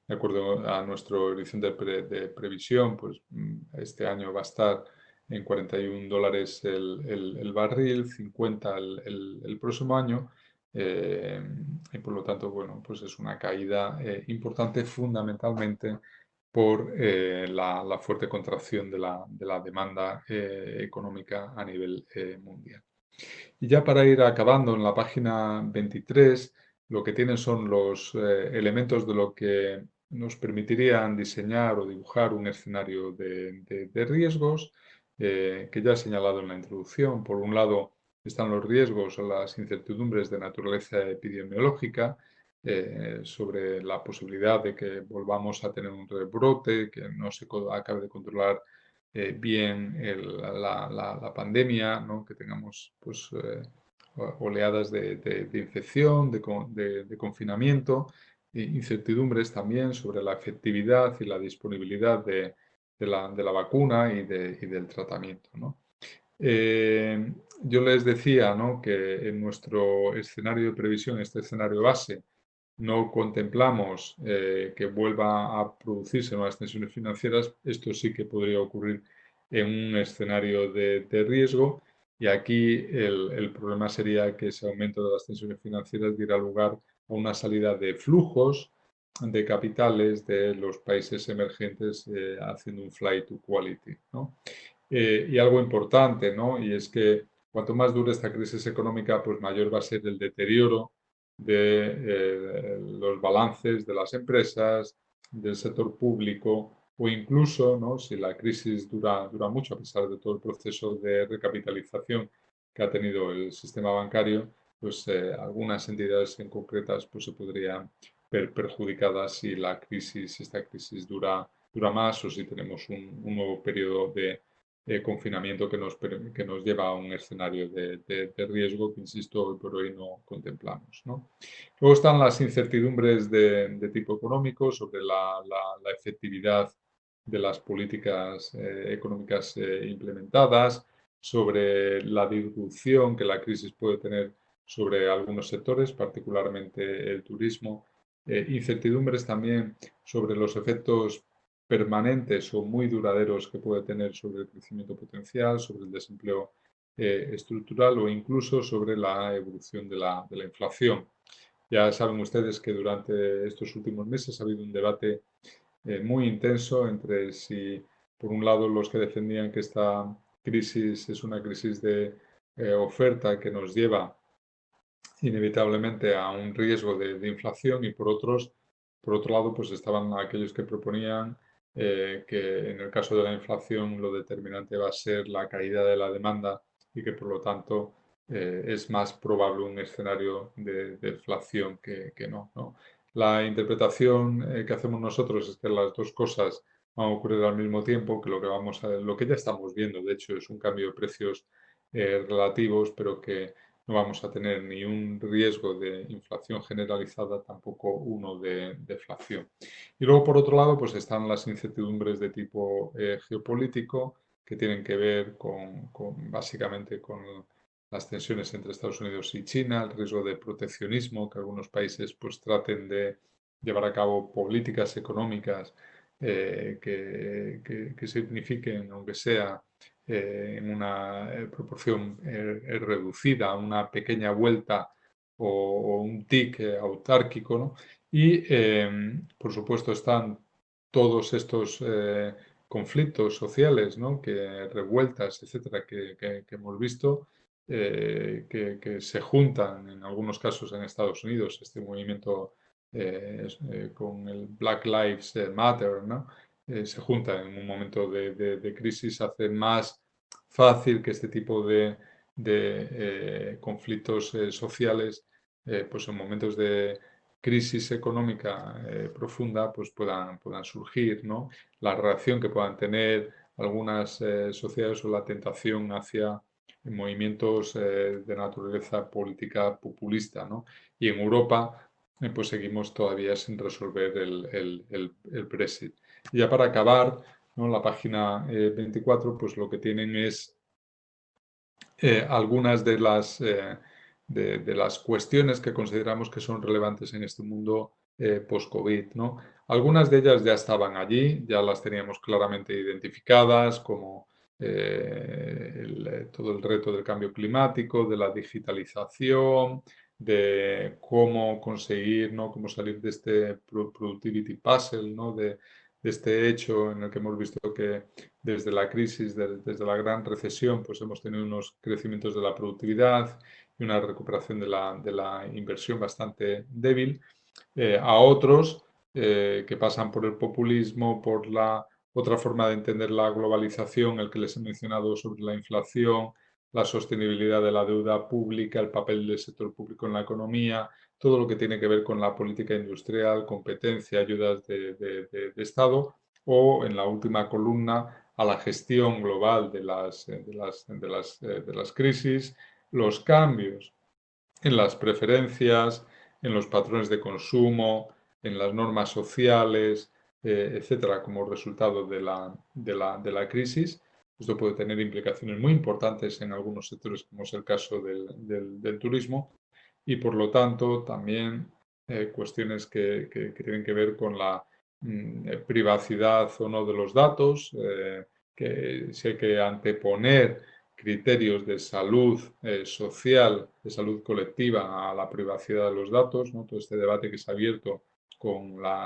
de acuerdo a nuestra horizonte de previsión, pues este año va a estar en $41 el barril, 50 el próximo año, y por lo tanto, bueno, pues es una caída importante fundamentalmente por la fuerte contracción de la demanda económica a nivel mundial. Y ya para ir acabando, en la página 23, lo que tienen son los elementos de lo que nos permitirían diseñar o dibujar un escenario de riesgos que ya he señalado en la introducción. Por un lado están los riesgos o las incertidumbres de naturaleza epidemiológica, sobre la posibilidad de que volvamos a tener un rebrote, que no se acabe de controlar bien la pandemia, ¿no? Que tengamos pues, oleadas de infección, de confinamiento, incertidumbres también sobre la efectividad y la disponibilidad de la vacuna y del tratamiento, ¿no? Yo les decía, ¿no?, que en nuestro escenario de previsión, este escenario base, no contemplamos que vuelva a producirse nuevas tensiones financieras. Esto sí que podría ocurrir en un escenario de riesgo, y aquí el problema sería que ese aumento de las tensiones financieras diera lugar a una salida de flujos de capitales de los países emergentes haciendo un flight to quality, ¿no? Y algo importante, ¿no? Y es que cuanto más dure esta crisis económica, pues mayor va a ser el deterioro de los balances de las empresas, del sector público, o incluso, ¿no?, si la crisis dura mucho, a pesar de todo el proceso de recapitalización que ha tenido el sistema bancario, pues algunas entidades en concretas pues, se podrían ver perjudicadas si esta crisis dura más, o si tenemos un nuevo periodo de confinamiento que nos lleva a un escenario de riesgo que, insisto, hoy por hoy no contemplamos, ¿no? Luego están las incertidumbres de tipo económico sobre la efectividad de las políticas económicas implementadas, sobre la disrupción que la crisis puede tener sobre algunos sectores, particularmente el turismo. Incertidumbres también sobre los efectos permanentes o muy duraderos que puede tener sobre el crecimiento potencial, sobre el desempleo estructural, o incluso sobre la evolución de la inflación. Ya saben ustedes que durante estos últimos meses ha habido un debate muy intenso entre si, por un lado, los que defendían que esta crisis es una crisis de oferta que nos lleva inevitablemente a un riesgo de inflación, y por otro lado, pues estaban aquellos que proponían que en el caso de la inflación lo determinante va a ser la caída de la demanda, y que por lo tanto es más probable un escenario de inflación que no, ¿no? La interpretación que hacemos nosotros es que las dos cosas van a ocurrir al mismo tiempo, que lo que ya estamos viendo, de hecho, es un cambio de precios relativos, pero que no vamos a tener ni un riesgo de inflación generalizada, tampoco uno de deflación. Y luego, por otro lado, pues están las incertidumbres de tipo geopolítico, que tienen que ver básicamente con las tensiones entre Estados Unidos y China, el riesgo de proteccionismo, que algunos países pues traten de llevar a cabo políticas económicas que signifiquen, aunque sea en una proporción reducida, una pequeña vuelta o un tic autárquico, ¿no? Y, por supuesto, están todos estos conflictos sociales, ¿no? Revueltas, etcétera, que hemos visto, que se juntan en algunos casos en Estados Unidos, este movimiento con el Black Lives Matter, ¿no? Se juntan en un momento de crisis, hace más fácil que este tipo de conflictos sociales, pues en momentos de crisis económica profunda, pues puedan surgir, ¿no? La reacción que puedan tener algunas sociedades o la tentación hacia movimientos de naturaleza política populista, ¿no? Y en Europa pues seguimos todavía sin resolver el Brexit. Y ya para acabar, ¿no? La página 24, pues lo que tienen es algunas de las cuestiones que consideramos que son relevantes en este mundo post-COVID, ¿no? Algunas de ellas ya estaban allí, ya las teníamos claramente identificadas, como todo el reto del cambio climático, de la digitalización, de cómo conseguir, ¿no? Cómo salir de este productivity puzzle, ¿no? De este hecho en el que hemos visto que desde la crisis, desde la gran recesión, pues hemos tenido unos crecimientos de la productividad y una recuperación de la inversión bastante débil, a otros que pasan por el populismo, por la otra forma de entender la globalización, el que les he mencionado sobre la inflación, la sostenibilidad de la deuda pública, el papel del sector público en la economía, todo lo que tiene que ver con la política industrial, competencia, ayudas de Estado, o en la última columna a la gestión global de las crisis, los cambios en las preferencias, en los patrones de consumo, en las normas sociales, etcétera, como resultado de la crisis. Esto puede tener implicaciones muy importantes en algunos sectores, como es el caso del turismo, y por lo tanto también cuestiones que tienen que ver con la privacidad o no de los datos, que si hay que anteponer criterios de salud social, de salud colectiva a la privacidad de los datos, ¿no? Todo este debate que se ha abierto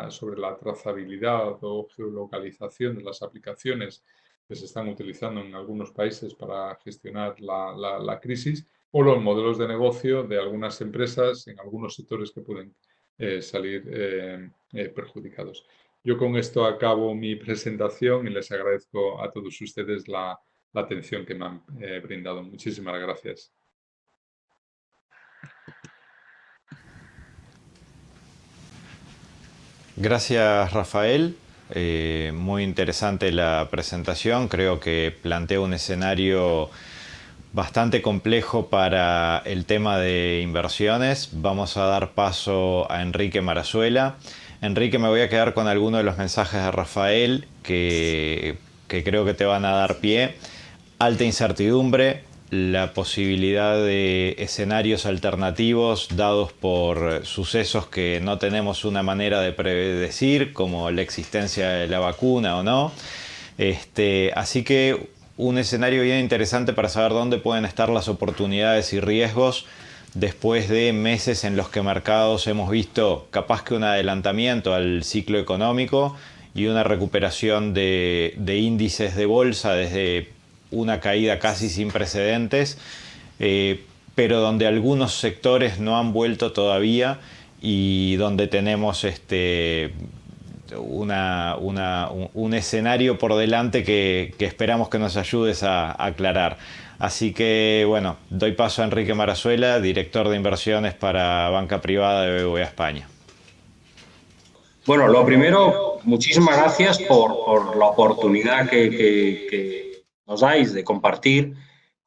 sobre la trazabilidad o geolocalización de las aplicaciones que se están utilizando en algunos países para gestionar la crisis, o los modelos de negocio de algunas empresas en algunos sectores que pueden salir perjudicados. Yo con esto acabo mi presentación y les agradezco a todos ustedes la atención que me han brindado. Muchísimas gracias. Gracias, Rafael. Muy interesante la presentación. Creo que plantea un escenario bastante complejo para el tema de inversiones. Vamos a dar paso a Enrique Marazuela. Enrique, me voy a quedar con algunos de los mensajes de Rafael que creo que te van a dar pie. Alta incertidumbre, la posibilidad de escenarios alternativos dados por sucesos que no tenemos una manera de predecir, como la existencia de la vacuna o no. Así que un escenario bien interesante para saber dónde pueden estar las oportunidades y riesgos después de meses en los que mercados hemos visto capaz que un adelantamiento al ciclo económico y una recuperación de índices de bolsa desde una caída casi sin precedentes, pero donde algunos sectores no han vuelto todavía y donde tenemos un escenario por delante que esperamos que nos ayudes a aclarar. Así que, bueno, doy paso a Enrique Marazuela, director de inversiones para Banca Privada de BBVA España. Bueno, lo primero, muchísimas gracias por la oportunidad que nos dais de compartir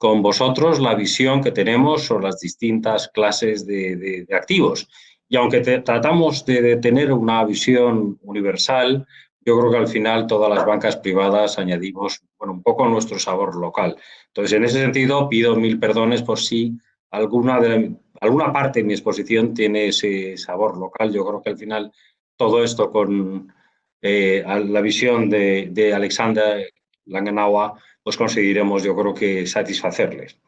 con vosotros la visión que tenemos sobre las distintas clases de activos. Y aunque tratamos de tener una visión universal, yo creo que al final todas las bancas privadas añadimos, bueno, un poco nuestro sabor local. Entonces, en ese sentido, pido mil perdones por si alguna parte de mi exposición tiene ese sabor local. Yo creo que al final todo esto con la visión de Alexander Langenauer, pues conseguiremos, yo creo que satisfacerles.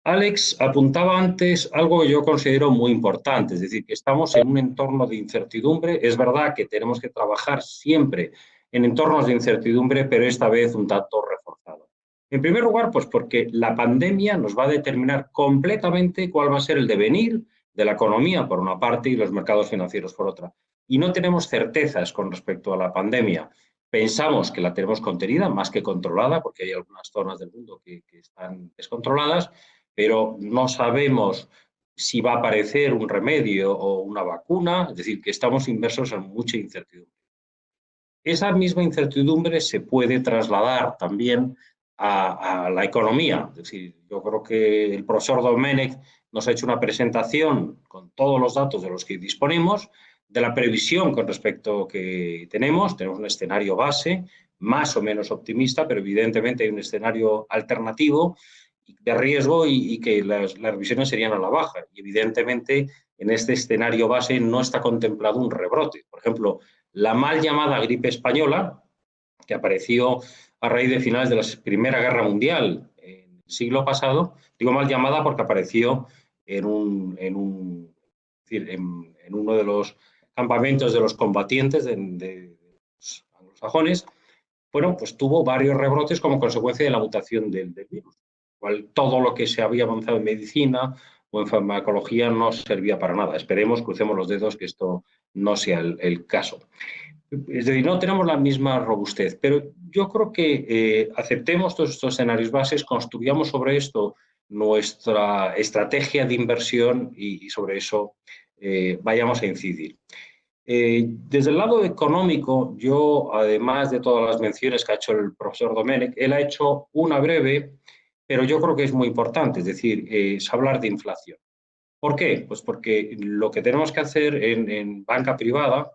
Alex apuntaba antes algo que yo considero muy importante, es decir, que estamos en un entorno de incertidumbre. Es verdad que tenemos que trabajar siempre en entornos de incertidumbre, pero esta vez un tanto reforzado. En primer lugar, pues porque la pandemia nos va a determinar completamente cuál va a ser el devenir de la economía, por una parte, y los mercados financieros, por otra. Y no tenemos certezas con respecto a la pandemia. Pensamos que la tenemos contenida, más que controlada, porque hay algunas zonas del mundo que están descontroladas, pero no sabemos si va a aparecer un remedio o una vacuna, es decir, que estamos inmersos en mucha incertidumbre. Esa misma incertidumbre se puede trasladar también a la economía. Es decir, yo creo que el profesor Domenech nos ha hecho una presentación con todos los datos de los que disponemos, de la previsión con respecto que tenemos un escenario base, más o menos optimista, pero evidentemente hay un escenario alternativo de riesgo y que las revisiones serían a la baja. Y evidentemente en este escenario base no está contemplado un rebrote. Por ejemplo, la mal llamada gripe española, que apareció a raíz de finales de la Primera Guerra Mundial en el siglo pasado, digo mal llamada porque apareció en uno de los campamentos de los combatientes de los anglosajones. Bueno, pues tuvo varios rebrotes como consecuencia de la mutación del virus. Todo lo que se había avanzado en medicina o en farmacología no servía para nada. Esperemos, crucemos los dedos, que esto no sea el caso. Es decir, no tenemos la misma robustez, pero yo creo que aceptemos todos estos escenarios bases, construyamos sobre esto nuestra estrategia de inversión y sobre eso vayamos a incidir. Desde el lado económico, yo, además de todas las menciones que ha hecho el profesor Domenech, él ha hecho una breve, pero yo creo que es muy importante, es decir, es hablar de inflación. ¿Por qué? Pues porque lo que tenemos que hacer en banca privada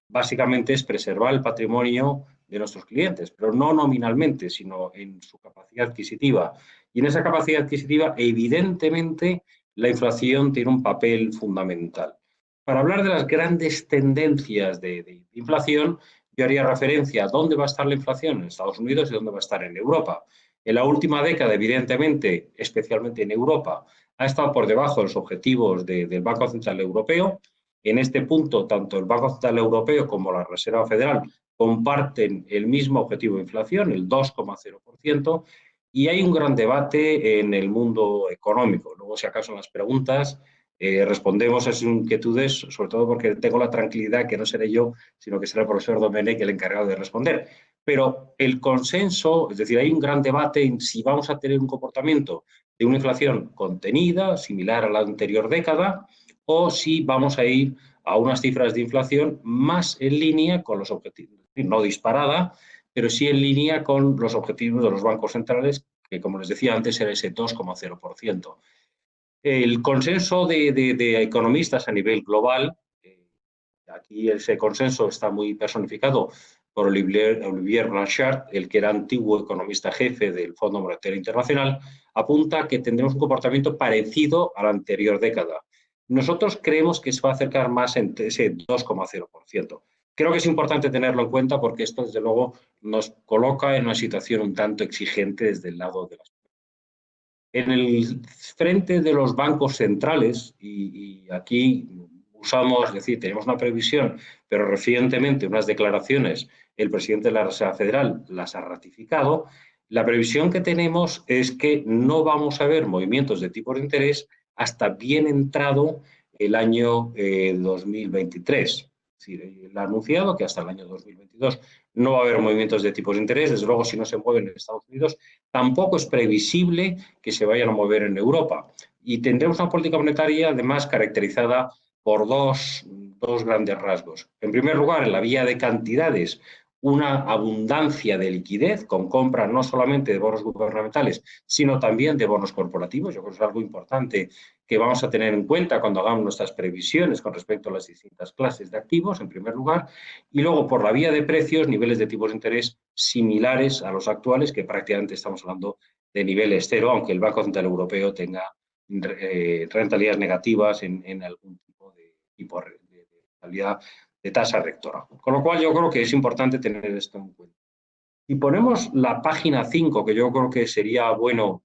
básicamente es preservar el patrimonio de nuestros clientes, pero no nominalmente, sino en su capacidad adquisitiva. Y en esa capacidad adquisitiva, evidentemente, la inflación tiene un papel fundamental. Para hablar de las grandes tendencias de inflación, yo haría referencia a dónde va a estar la inflación en Estados Unidos y dónde va a estar en Europa. En la última década, evidentemente, especialmente en Europa, ha estado por debajo de los objetivos del Banco Central Europeo. En este punto, tanto el Banco Central Europeo como la Reserva Federal comparten el mismo objetivo de inflación, el 2,0%, y hay un gran debate en el mundo económico. Luego, si acaso en las preguntas respondemos a sus inquietudes, sobre todo porque tengo la tranquilidad que no seré yo, sino que será el profesor Domenech el encargado de responder. Pero el consenso, es decir, hay un gran debate en si vamos a tener un comportamiento de una inflación contenida, similar a la anterior década, o si vamos a ir a unas cifras de inflación más en línea con los objetivos, no disparada, pero sí en línea con los objetivos de los bancos centrales, que como les decía antes era ese 2,0%. El consenso de economistas a nivel global, aquí ese consenso está muy personificado por Olivier Blanchard, el que era antiguo economista jefe del Fondo Monetario Internacional, apunta que tendremos un comportamiento parecido a la anterior década. Nosotros creemos que se va a acercar más entre ese 2,0%. Creo que es importante tenerlo en cuenta porque esto, desde luego, nos coloca en una situación un tanto exigente desde el lado de las. En el frente de los bancos centrales, y aquí usamos, es decir, tenemos una previsión, pero recientemente unas declaraciones, el presidente de la Reserva Federal las ha ratificado, la previsión que tenemos es que no vamos a ver movimientos de tipos de interés hasta bien entrado el año 2023. Es decir, él ha anunciado que hasta el año 2022 no va a haber movimientos de tipos de interés. Desde luego, si no se mueven en Estados Unidos, tampoco es previsible que se vayan a mover en Europa. Y tendremos una política monetaria, además, caracterizada por dos grandes rasgos. En primer lugar, en la vía de cantidades, una abundancia de liquidez con compra no solamente de bonos gubernamentales, sino también de bonos corporativos. Yo creo que es algo importante que vamos a tener en cuenta cuando hagamos nuestras previsiones con respecto a las distintas clases de activos, en primer lugar, y luego por la vía de precios, niveles de tipos de interés similares a los actuales, que prácticamente estamos hablando de niveles cero, aunque el Banco Central Europeo tenga rentabilidades negativas en algún tipo de rentabilidad de tasa rectora. Con lo cual yo creo que es importante tener esto en cuenta. Y ponemos la página 5, que yo creo que sería bueno,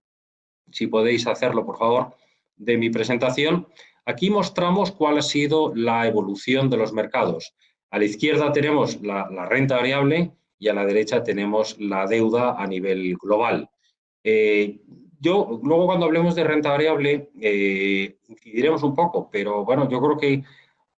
si podéis hacerlo, por favor, de mi presentación. Aquí mostramos cuál ha sido la evolución de los mercados. A la izquierda tenemos la renta variable y a la derecha tenemos la deuda a nivel global. Luego cuando hablemos de renta variable incidiremos un poco, pero bueno, yo creo que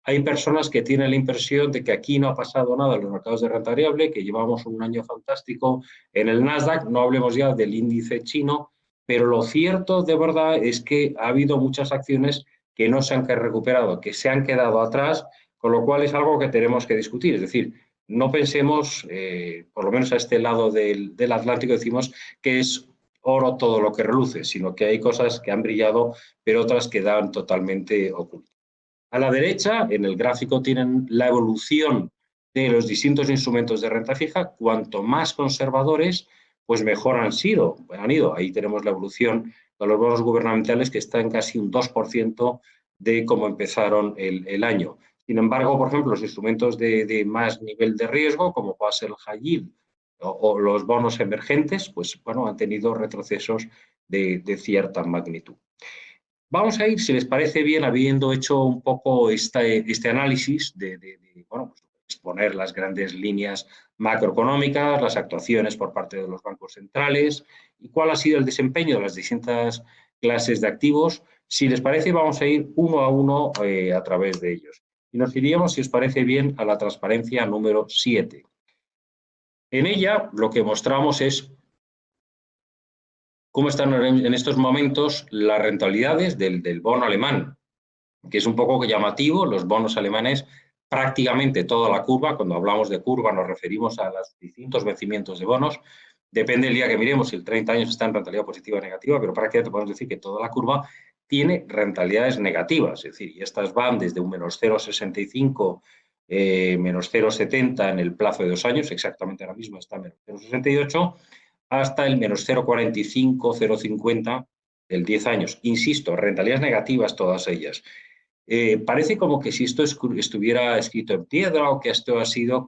hay personas que tienen la impresión de que aquí no ha pasado nada en los mercados de renta variable, que llevamos un año fantástico en el Nasdaq, no hablemos ya del índice chino, pero lo cierto de verdad es que ha habido muchas acciones que no se han recuperado, que se han quedado atrás, con lo cual es algo que tenemos que discutir. Es decir, no pensemos, por lo menos a este lado del Atlántico, decimos que es oro todo lo que reluce, sino que hay cosas que han brillado, pero otras quedan totalmente ocultas. A la derecha, en el gráfico, tienen la evolución de los distintos instrumentos de renta fija. Cuanto más conservadores, pues mejor han ido. Ahí tenemos la evolución de los bonos gubernamentales, que está en casi un 2% de cómo empezaron el año. Sin embargo, por ejemplo, los instrumentos de más nivel de riesgo, como puede ser el high yield o los bonos emergentes, pues bueno, han tenido retrocesos de cierta magnitud. Vamos a ir, si les parece bien, habiendo hecho un poco este análisis bueno, pues exponer las grandes líneas macroeconómicas, las actuaciones por parte de los bancos centrales y cuál ha sido el desempeño de las distintas clases de activos. Si les parece, vamos a ir uno a uno a través de ellos. Y nos iríamos, si os parece bien, a la transparencia número 7. En ella lo que mostramos es cómo están en estos momentos las rentabilidades del bono alemán, que es un poco llamativo. Los bonos alemanes, prácticamente toda la curva, cuando hablamos de curva nos referimos a los distintos vencimientos de bonos, depende del día que miremos si el 30 años está en rentabilidad positiva o negativa, pero prácticamente podemos decir que toda la curva tiene rentabilidades negativas, es decir, y estas van desde un menos 0,65, menos 0,70 en el plazo de 2 años, exactamente ahora mismo está en menos 0,68, hasta el menos 0,45, 0,50 del 10 años. Insisto, rentabilidades negativas todas ellas. Parece como que si esto estuviera escrito en piedra o que esto ha sido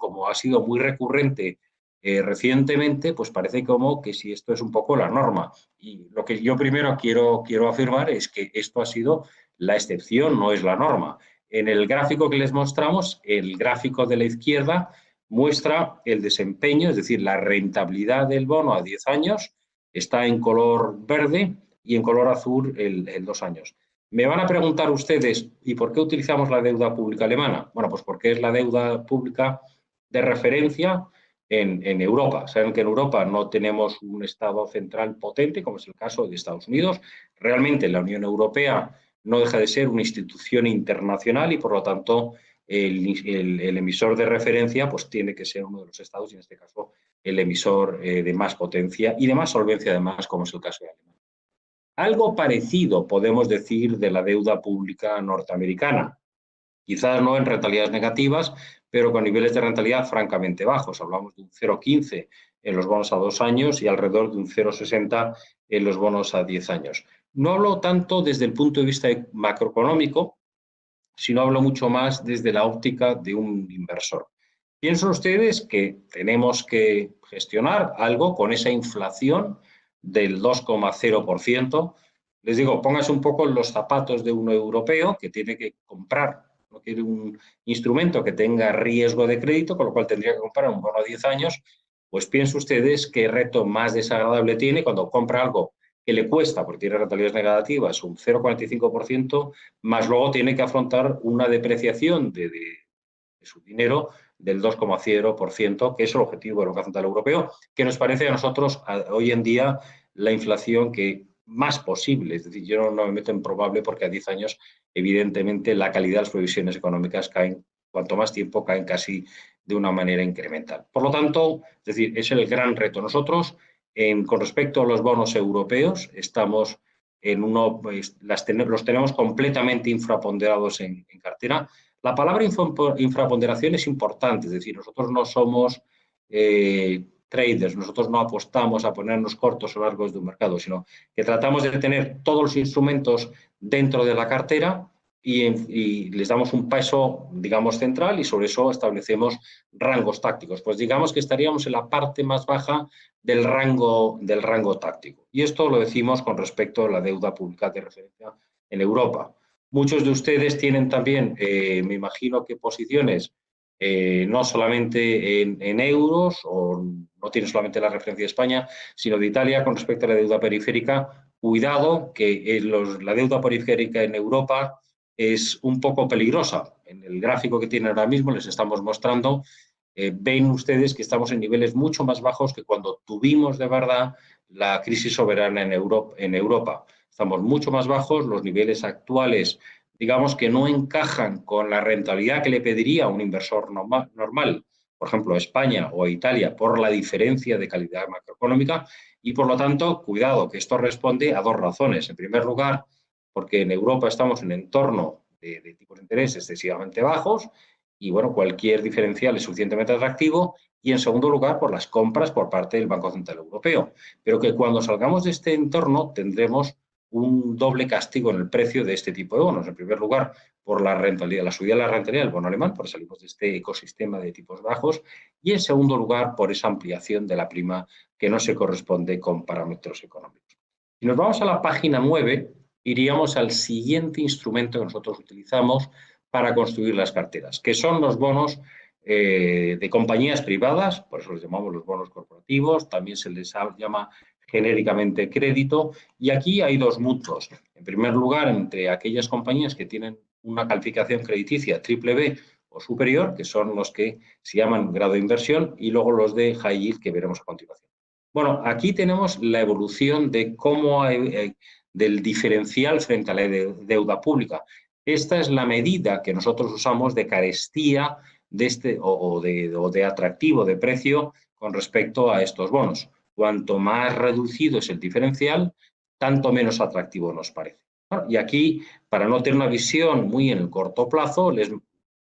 muy recurrente recientemente, pues parece como que si esto es un poco la norma. Y lo que yo primero quiero afirmar es que esto ha sido la excepción, no es la norma. En el gráfico que les mostramos, el gráfico de la izquierda muestra el desempeño, es decir, la rentabilidad del bono a 10 años, está en color verde y en color azul el 2 años. Me van a preguntar ustedes, ¿y por qué utilizamos la deuda pública alemana? Bueno, pues porque es la deuda pública de referencia en Europa. Saben que en Europa no tenemos un Estado central potente, como es el caso de Estados Unidos. Realmente la Unión Europea no deja de ser una institución internacional y, por lo tanto, el emisor de referencia pues tiene que ser uno de los estados, y en este caso el emisor de más potencia y de más solvencia, además, como es el caso de Alemania. Algo parecido podemos decir de la deuda pública norteamericana. Quizás no en rentabilidades negativas, pero con niveles de rentabilidad francamente bajos. Hablamos de un 0,15 en los bonos a 2 años y alrededor de un 0,60 en los bonos a 10 años. No hablo tanto desde el punto de vista macroeconómico, sino hablo mucho más desde la óptica de un inversor. Piensan ustedes que tenemos que gestionar algo con esa inflación del 2,0%. Les digo, póngase un poco en los zapatos de un europeo que tiene que comprar, no quiere un instrumento que tenga riesgo de crédito, con lo cual tendría que comprar un bono a 10 años. Pues piensen ustedes qué reto más desagradable tiene cuando compra algo que le cuesta, porque tiene rentabilidades negativas, un 0,45%, más luego tiene que afrontar una depreciación de su dinero del 2,0%, que es el objetivo del Banco Central Europeo, que nos parece a nosotros hoy en día la inflación que más posible. Es decir, yo no me meto en probable porque a 10 años, evidentemente, la calidad de las previsiones económicas caen, cuanto más tiempo caen casi de una manera incremental. Por lo tanto, es decir, es el gran reto. Nosotros, con respecto a los bonos europeos, estamos en los tenemos completamente infraponderados en cartera. La palabra infraponderación es importante, es decir, nosotros no somos traders, nosotros no apostamos a ponernos cortos o largos de un mercado, sino que tratamos de tener todos los instrumentos dentro de la cartera y les damos un peso, digamos, central y sobre eso establecemos rangos tácticos. Pues digamos que estaríamos en la parte más baja del rango táctico. Y esto lo decimos con respecto a la deuda pública de referencia en Europa. Muchos de ustedes tienen también, me imagino que posiciones no solamente en euros o no tienen solamente la referencia de España, sino de Italia con respecto a la deuda periférica. Cuidado que la deuda periférica en Europa es un poco peligrosa. En el gráfico que tienen ahora mismo les estamos mostrando, ven ustedes que estamos en niveles mucho más bajos que cuando tuvimos de verdad la crisis soberana en Europa. Estamos mucho más bajos, los niveles actuales, digamos que no encajan con la rentabilidad que le pediría un inversor normal, por ejemplo, a España o a Italia, por la diferencia de calidad macroeconómica y, por lo tanto, cuidado, que esto responde a dos razones. En primer lugar, porque en Europa estamos en entorno de tipos de interés excesivamente bajos y, bueno, cualquier diferencial es suficientemente atractivo. Y, en segundo lugar, por las compras por parte del Banco Central Europeo. Pero que cuando salgamos de este entorno tendremos un doble castigo en el precio de este tipo de bonos. En primer lugar, por la rentabilidad, la subida de la rentabilidad del bono alemán, porque salimos de este ecosistema de tipos bajos. Y, en segundo lugar, por esa ampliación de la prima que no se corresponde con parámetros económicos. Si nos vamos a la página 9, iríamos al siguiente instrumento que nosotros utilizamos para construir las carteras, que son los bonos de compañías privadas, por eso les llamamos los bonos corporativos, también se les llama genéricamente crédito, y aquí hay dos mundos. En primer lugar, entre aquellas compañías que tienen una calificación crediticia BBB o superior, que son los que se llaman grado de inversión, y luego los de high yield que veremos a continuación. Bueno, aquí tenemos la evolución de cómo del diferencial frente a la deuda pública. Esta es la medida que nosotros usamos de carestía o de atractivo de precio con respecto a estos bonos. Cuanto más reducido es el diferencial, tanto menos atractivo nos parece. Y aquí, para no tener una visión muy en el corto plazo, les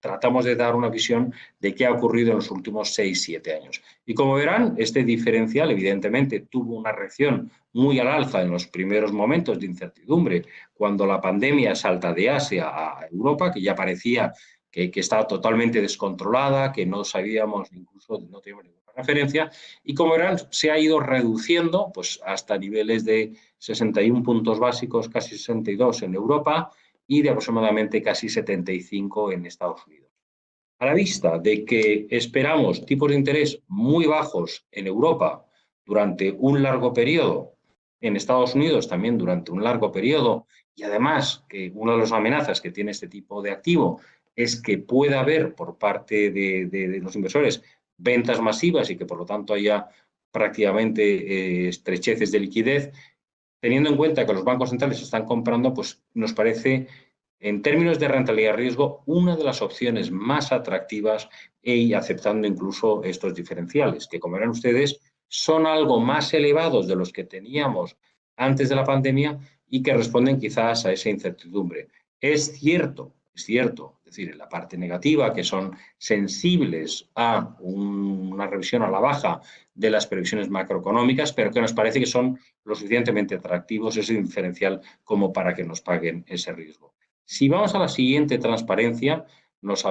tratamos de dar una visión de qué ha ocurrido en los últimos 6-7 años. Y como verán, este diferencial evidentemente tuvo una reacción muy al alza en los primeros momentos de incertidumbre, cuando la pandemia salta de Asia a Europa, que ya parecía que estaba totalmente descontrolada, que no sabíamos, incluso no teníamos ninguna referencia, y como verán, se ha ido reduciendo pues, hasta niveles de 61 puntos básicos, casi 62 en Europa, y de aproximadamente casi 75 en Estados Unidos. A la vista de que esperamos tipos de interés muy bajos en Europa durante un largo periodo, en Estados Unidos también durante un largo periodo, y además que una de las amenazas que tiene este tipo de activo es que pueda haber por parte de los inversores ventas masivas y que por lo tanto haya prácticamente estrecheces de liquidez. Teniendo en cuenta que los bancos centrales están comprando, pues nos parece, en términos de rentabilidad y riesgo, una de las opciones más atractivas y aceptando incluso estos diferenciales, que como verán ustedes, son algo más elevados de los que teníamos antes de la pandemia y que responden quizás a esa incertidumbre. Es cierto, es decir, en la parte negativa, que son sensibles a una revisión a la baja de las previsiones macroeconómicas, pero que nos parece que son lo suficientemente atractivos ese diferencial como para que nos paguen ese riesgo. Si vamos a la siguiente transparencia, nos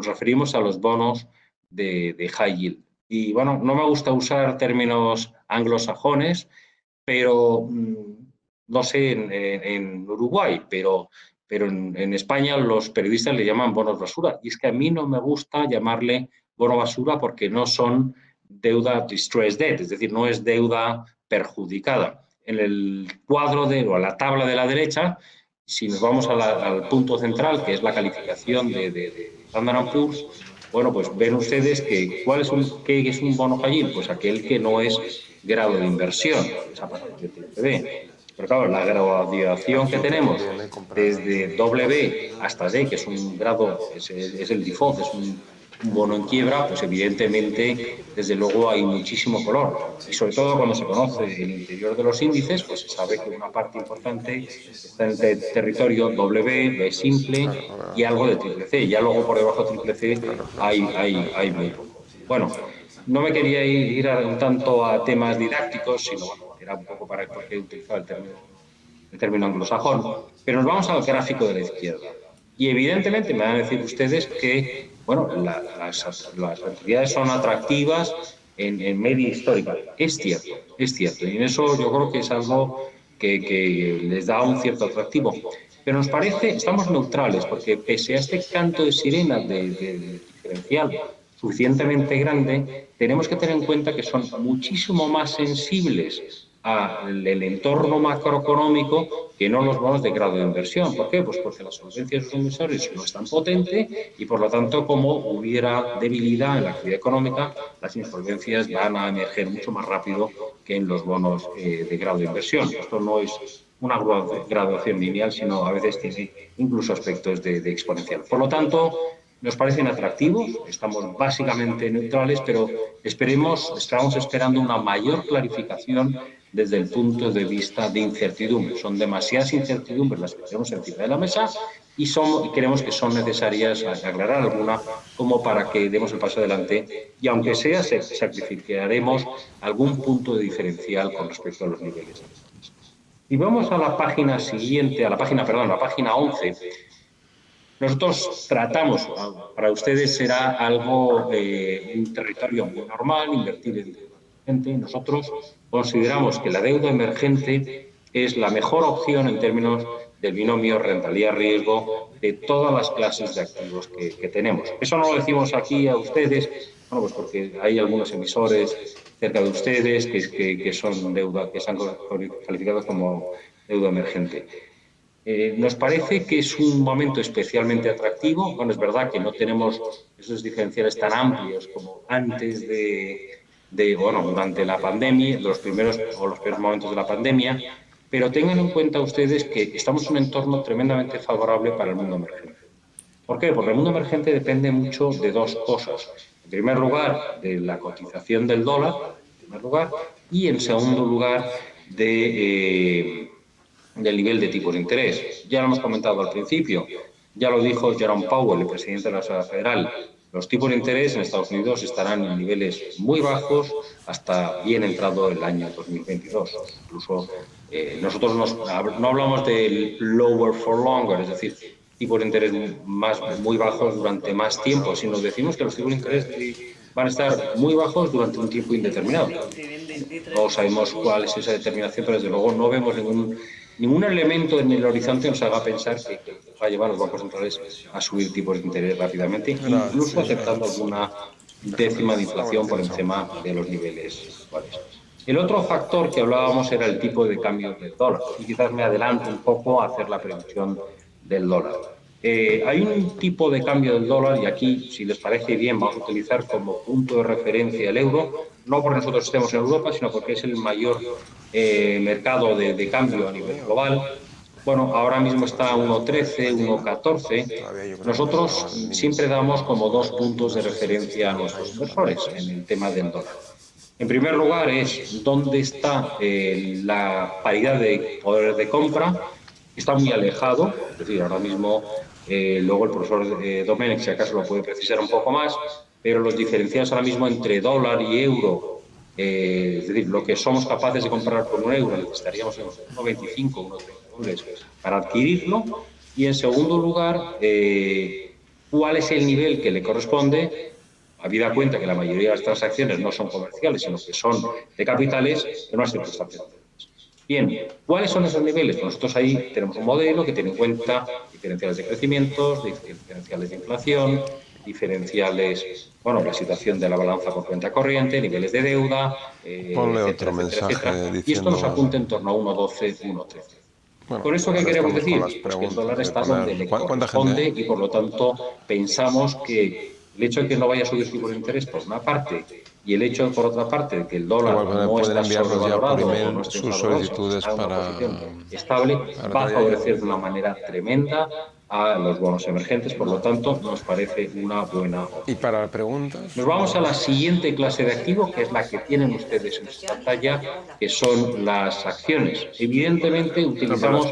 referimos a los bonos de high yield. Y bueno, no me gusta usar términos anglosajones, pero no sé en Uruguay, pero en España los periodistas le llaman bonos basura. Y es que a mí no me gusta llamarle bono basura porque no son deuda distressed debt, es decir, no es deuda perjudicada. En el cuadro o a la tabla de la derecha, si nos vamos al punto central, que es la calificación de Standard & Poor's, bueno, pues ven ustedes que ¿qué es un bono high yield? Pues aquel que no es grado de inversión, esa parte de TPB. Pero claro, la graduación que tenemos desde W hasta D, que es un grado, es el default, es un bono en quiebra, pues evidentemente, desde luego hay muchísimo color. Y sobre todo cuando se conoce el interior de los índices, pues se sabe que una parte importante está en el territorio W, B simple y algo de triple C. Ya luego por debajo de triple C hay muy poco. Bueno, no me quería ir tanto a temas didácticos, sino bueno, era un poco porque he utilizado el término anglosajón, pero nos vamos al gráfico de la izquierda. Y evidentemente me van a decir ustedes que bueno, las actividades son atractivas en media histórica. Es cierto. Y en eso yo creo que es algo que les da un cierto atractivo. Pero nos parece, estamos neutrales, porque pese a este canto de sirena de diferencial suficientemente grande, tenemos que tener en cuenta que son muchísimo más sensibles al entorno macroeconómico que no los bonos de grado de inversión. ¿Por qué? Pues porque la solvencia de sus emisores no es tan potente y, por lo tanto, como hubiera debilidad en la actividad económica, las insolvencias van a emerger mucho más rápido que en los bonos de grado de inversión. Esto no es una graduación lineal, sino a veces tiene incluso aspectos de exponencial. Por lo tanto, nos parecen atractivos, estamos básicamente neutrales, pero estamos esperando una mayor clarificación desde el punto de vista de incertidumbre. Son demasiadas incertidumbres las que tenemos encima de la mesa y creemos que son necesarias aclarar alguna como para que demos el paso adelante y, aunque sea, sacrificaremos algún punto de diferencial con respecto a los niveles. Si vamos a la página siguiente, la página 11, nosotros tratamos, para ustedes será algo, un territorio muy normal, invertir en deuda emergente. Nosotros consideramos que la deuda emergente es la mejor opción en términos del binomio rentabilidad-riesgo de todas las clases de activos que tenemos. Eso no lo decimos aquí a ustedes, bueno, pues porque hay algunos emisores cerca de ustedes que son deuda, que se han calificado como deuda emergente. Nos parece que es un momento especialmente atractivo. Bueno, es verdad que no tenemos esos diferenciales tan amplios como antes durante la pandemia, los primeros o los peores momentos de la pandemia, pero tengan en cuenta ustedes que estamos en un entorno tremendamente favorable para el mundo emergente. ¿Por qué? Porque el mundo emergente depende mucho de dos cosas. En primer lugar, de la cotización del dólar, y en segundo lugar, del nivel de tipos de interés. Ya lo hemos comentado al principio, ya lo dijo Jerome Powell, el presidente de la Reserva Federal. Los tipos de interés en Estados Unidos estarán en niveles muy bajos hasta bien entrado el año 2022. Incluso nosotros no hablamos del lower for longer, es decir, tipos de interés muy bajos durante más tiempo, sino decimos que los tipos de interés van a estar muy bajos durante un tiempo indeterminado. No sabemos cuál es esa determinación, pero desde luego no vemos ningún elemento en el horizonte que nos haga pensar que va a llevar a los bancos centrales a subir tipos de interés rápidamente, incluso aceptando alguna décima de inflación por encima de los niveles actuales. El otro factor que hablábamos era el tipo de cambio del dólar, y quizás me adelanto un poco a hacer la predicción del dólar. Hay un tipo de cambio del dólar, y aquí, si les parece bien, vamos a utilizar como punto de referencia el euro, no porque nosotros estemos en Europa, sino porque es el mayor mercado de cambio a nivel global. Bueno, ahora mismo está a 1,13, 1,14. Nosotros siempre damos como dos puntos de referencia a nuestros inversores en el tema del dólar. En primer lugar es dónde está la paridad de poder de compra. Está muy alejado, es decir, ahora mismo, luego el profesor Domènech, si acaso lo puede precisar un poco más, pero los diferenciales ahora mismo entre dólar y euro, es decir, lo que somos capaces de comprar por un euro, necesitaríamos unos 1,25, unos $30 para adquirirlo. Y en segundo lugar, ¿cuál es el nivel que le corresponde? Habida cuenta que la mayoría de las transacciones no son comerciales, sino que son de capitales, en unas circunstancias. Bien, ¿cuáles son esos niveles? Nosotros ahí tenemos un modelo que tiene en cuenta diferenciales de crecimientos, diferenciales de inflación, diferenciales, bueno, la situación de la balanza por cuenta corriente, niveles de deuda, Ponle otro mensaje diciendo... Y esto nos apunta en torno a 1,12, 1,13. Bueno, ¿con eso qué queremos decir? Pues que el dólar está donde le corresponde y, por lo tanto, pensamos que el hecho de que no vaya a subir tipos de interés, por una parte, y el hecho, por otra parte, de que el dólar no está sobrevalorado o no esté sus solicitudes estable, va a favorecer de una manera tremenda a los bonos emergentes, por lo tanto, nos parece una buena opción. Y para preguntas. Nos vamos a la siguiente clase de activo, que es la que tienen ustedes en su pantalla, que son las acciones. Evidentemente, utilizamos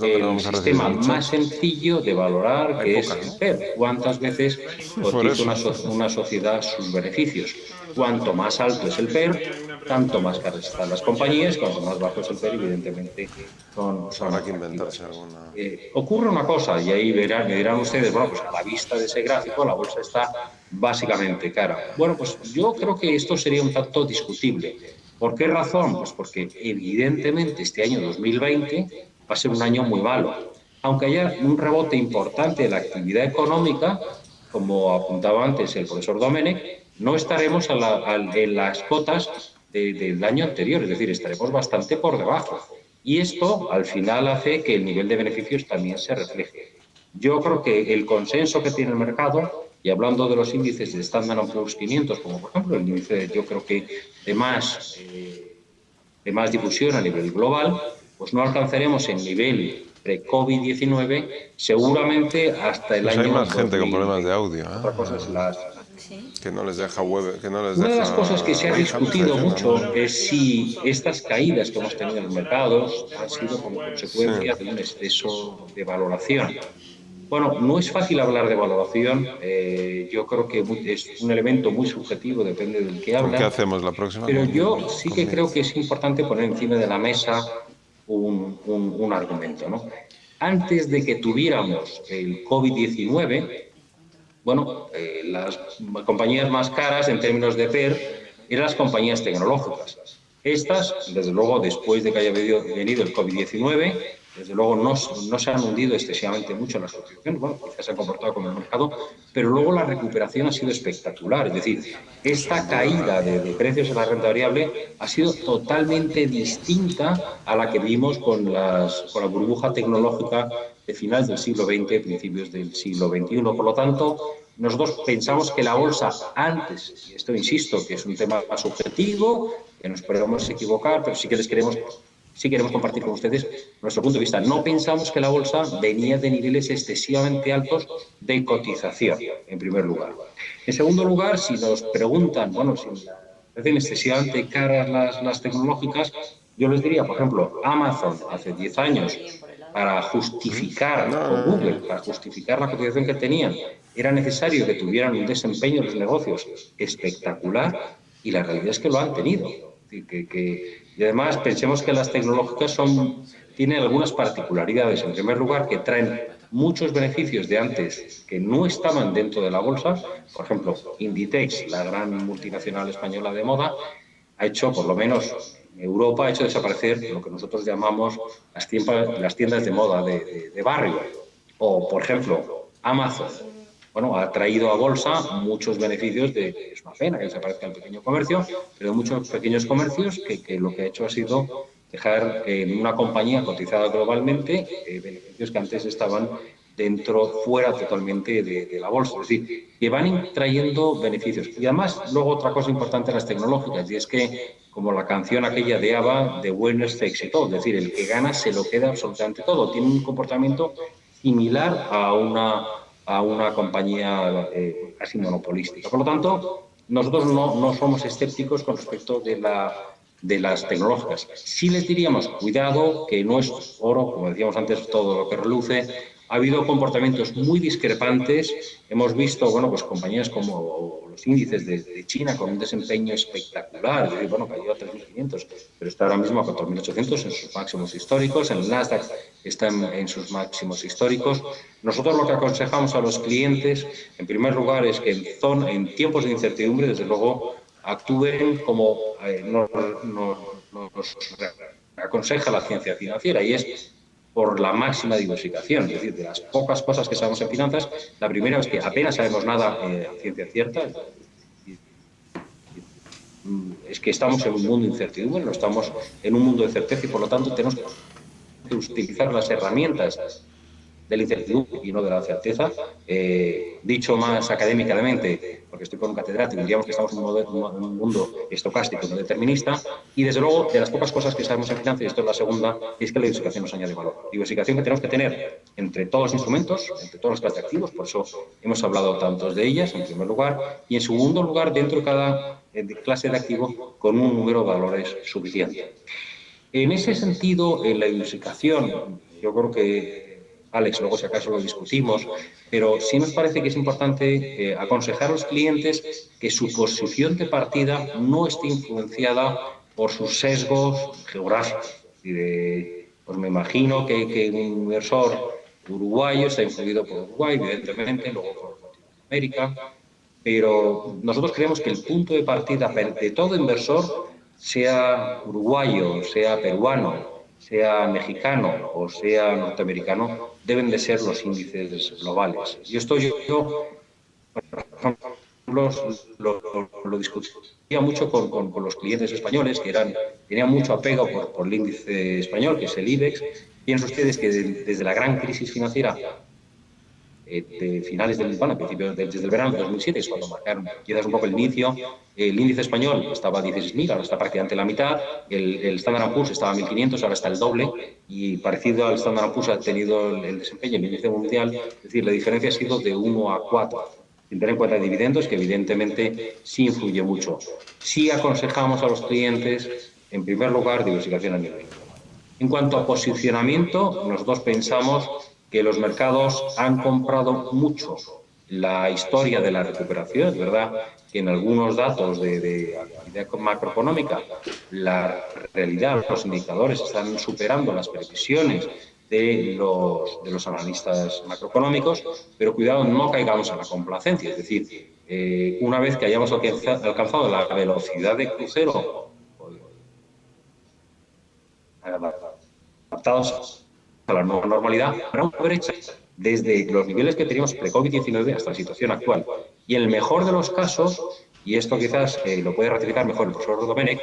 el sistema más sencillo de valorar, que es el PER. ¿Cuántas veces cotiza una sociedad sus beneficios? Cuanto más alto es el PER, tanto más caras están las compañías, cuanto más bajo es el PER, evidentemente son habrá que inventarse alguna. Ocurre una cosa, y ahí me dirán ustedes, bueno, pues a la vista de ese gráfico la bolsa está básicamente cara. Bueno, pues yo creo que esto sería un tanto discutible. ¿Por qué razón? Pues porque evidentemente este año 2020 va a ser un año muy malo. Aunque haya un rebote importante de la actividad económica, como apuntaba antes el profesor Domenech, no estaremos en las cotas del año anterior, es decir, estaremos bastante por debajo. Y esto, al final, hace que el nivel de beneficios también se refleje. Yo creo que el consenso que tiene el mercado, y hablando de los índices de Standard & Poor's 500, como por ejemplo el índice, yo creo que de más difusión a nivel global, pues no alcanzaremos el nivel pre-COVID-19 seguramente hasta el año 2020. Hay más gente con problemas de audio. Otra cosa es que no les deja web, que no les Una deja. de las cosas que se ha discutido mucho es si estas caídas que hemos tenido en los mercados han sido como consecuencia de un exceso de valoración. Bueno, no es fácil hablar de valoración. Yo creo que es un elemento muy subjetivo, depende del que habla. ¿Qué hacemos la próxima? Pero yo sí que creo que es importante poner encima de la mesa un argumento, ¿no? Antes de que tuviéramos el COVID-19, bueno, las compañías más caras en términos de PER eran las compañías tecnológicas. Estas, desde luego, después de que haya venido el COVID-19, desde luego no se han hundido excesivamente mucho las cotizaciones, bueno, quizás se han comportado como el mercado, pero luego la recuperación ha sido espectacular. Es decir, esta caída de precios en la renta variable ha sido totalmente distinta a la que vimos con la burbuja tecnológica de finales del siglo XX, principios del siglo XXI. Por lo tanto, nosotros pensamos que la bolsa antes, y esto insisto, que es un tema subjetivo, que nos podemos equivocar, pero sí que queremos compartir con ustedes nuestro punto de vista. No pensamos que la bolsa venía de niveles excesivamente altos de cotización, en primer lugar. En segundo lugar, si nos preguntan, bueno, si parecen excesivamente caras las tecnológicas, yo les diría, por ejemplo, Amazon hace 10 años, para justificar, o Google, para justificar la cotización que tenían, era necesario que tuvieran un desempeño en los negocios espectacular, y la realidad es que lo han tenido. Y además pensemos que las tecnológicas tienen algunas particularidades. En primer lugar, que traen muchos beneficios de antes que no estaban dentro de la bolsa. Por ejemplo, Inditex, la gran multinacional española de moda, ha hecho, por lo menos en Europa, ha hecho desaparecer lo que nosotros llamamos las tiendas de moda de barrio. O, por ejemplo, Amazon. Bueno, ha traído a bolsa muchos beneficios es una pena que desaparezca el pequeño comercio, pero muchos pequeños comercios que lo que ha hecho ha sido dejar en una compañía cotizada globalmente beneficios que antes estaban fuera totalmente de la bolsa. Es decir, que van trayendo beneficios. Y además, luego otra cosa importante en las tecnológicas, y es que, como la canción aquella de ABBA, The Winner Takes It All, es decir, el que gana se lo queda absolutamente todo. Tiene un comportamiento similar a una compañía casi monopolística. Por lo tanto, nosotros no somos escépticos con respecto de las tecnológicas. Sí les diríamos, cuidado, que no es oro, como decíamos antes, todo lo que reluce. Ha habido comportamientos muy discrepantes. Hemos visto, bueno, pues compañías como los índices de China con un desempeño espectacular. Es decir, bueno, cayó a 3.500, pero está ahora mismo a 4.800 en sus máximos históricos. En el Nasdaq está en sus máximos históricos. Nosotros lo que aconsejamos a los clientes, en primer lugar, es que en tiempos de incertidumbre, desde luego, actúen como nos aconseja la ciencia financiera, y es por la máxima diversificación. Es decir, de las pocas cosas que sabemos en finanzas, la primera es que apenas sabemos nada a ciencia cierta. Es que estamos en un mundo de incertidumbre, no estamos en un mundo de certeza, y por lo tanto tenemos que utilizar las herramientas de la incertidumbre y no de la certeza. Dicho más académicamente, porque estoy con un catedrático, diríamos que estamos en un mundo estocástico, no determinista, y desde luego, de las pocas cosas que sabemos en finanzas, y esto es la segunda, es que la diversificación nos añade valor. Diversificación que tenemos que tener entre todos los instrumentos, entre todas las clases de activos, por eso hemos hablado tantos de ellas, en primer lugar, y en segundo lugar, dentro de cada clase de activo, con un número de valores suficiente. En ese sentido, en la diversificación, yo creo que, Alex, luego si acaso lo discutimos, pero sí nos parece que es importante aconsejar a los clientes que su posición de partida no esté influenciada por sus sesgos geográficos. Pues me imagino que un inversor uruguayo está influido por Uruguay, evidentemente, luego por Latinoamérica, pero nosotros creemos que el punto de partida de todo inversor, sea uruguayo, sea peruano, sea mexicano o sea norteamericano, deben de ser los índices globales. Y esto yo lo discutía mucho con los clientes españoles, que tenían mucho apego por el índice español, que es el IBEX. Piensen ustedes que desde la gran crisis financiera de finales desde el verano de 2007, es cuando marcaron quizás un poco el inicio. El índice español estaba a 16.000, ahora está prácticamente la mitad. El Standard & Poor's estaba a 1.500, ahora está el doble. Y parecido al Standard & Poor's ha tenido el desempeño el índice mundial. Es decir, la diferencia ha sido de 1 a 4. Sin tener en cuenta dividendos, que evidentemente sí influye mucho. Sí aconsejamos a los clientes, en primer lugar, diversificación a nivel. En cuanto a posicionamiento, nosotros pensamos que los mercados han comprado mucho la historia de la recuperación. Es verdad que en algunos datos de actividad macroeconómica la realidad, los indicadores están superando las previsiones de los analistas macroeconómicos, pero cuidado, no caigamos en la complacencia. Es decir, una vez que hayamos alcanzado la velocidad de crucero adaptados a la nueva normalidad, habrá una brecha desde los niveles que teníamos pre-COVID-19 hasta la situación actual. Y en el mejor de los casos, y esto quizás lo puede ratificar mejor el profesor Domenech,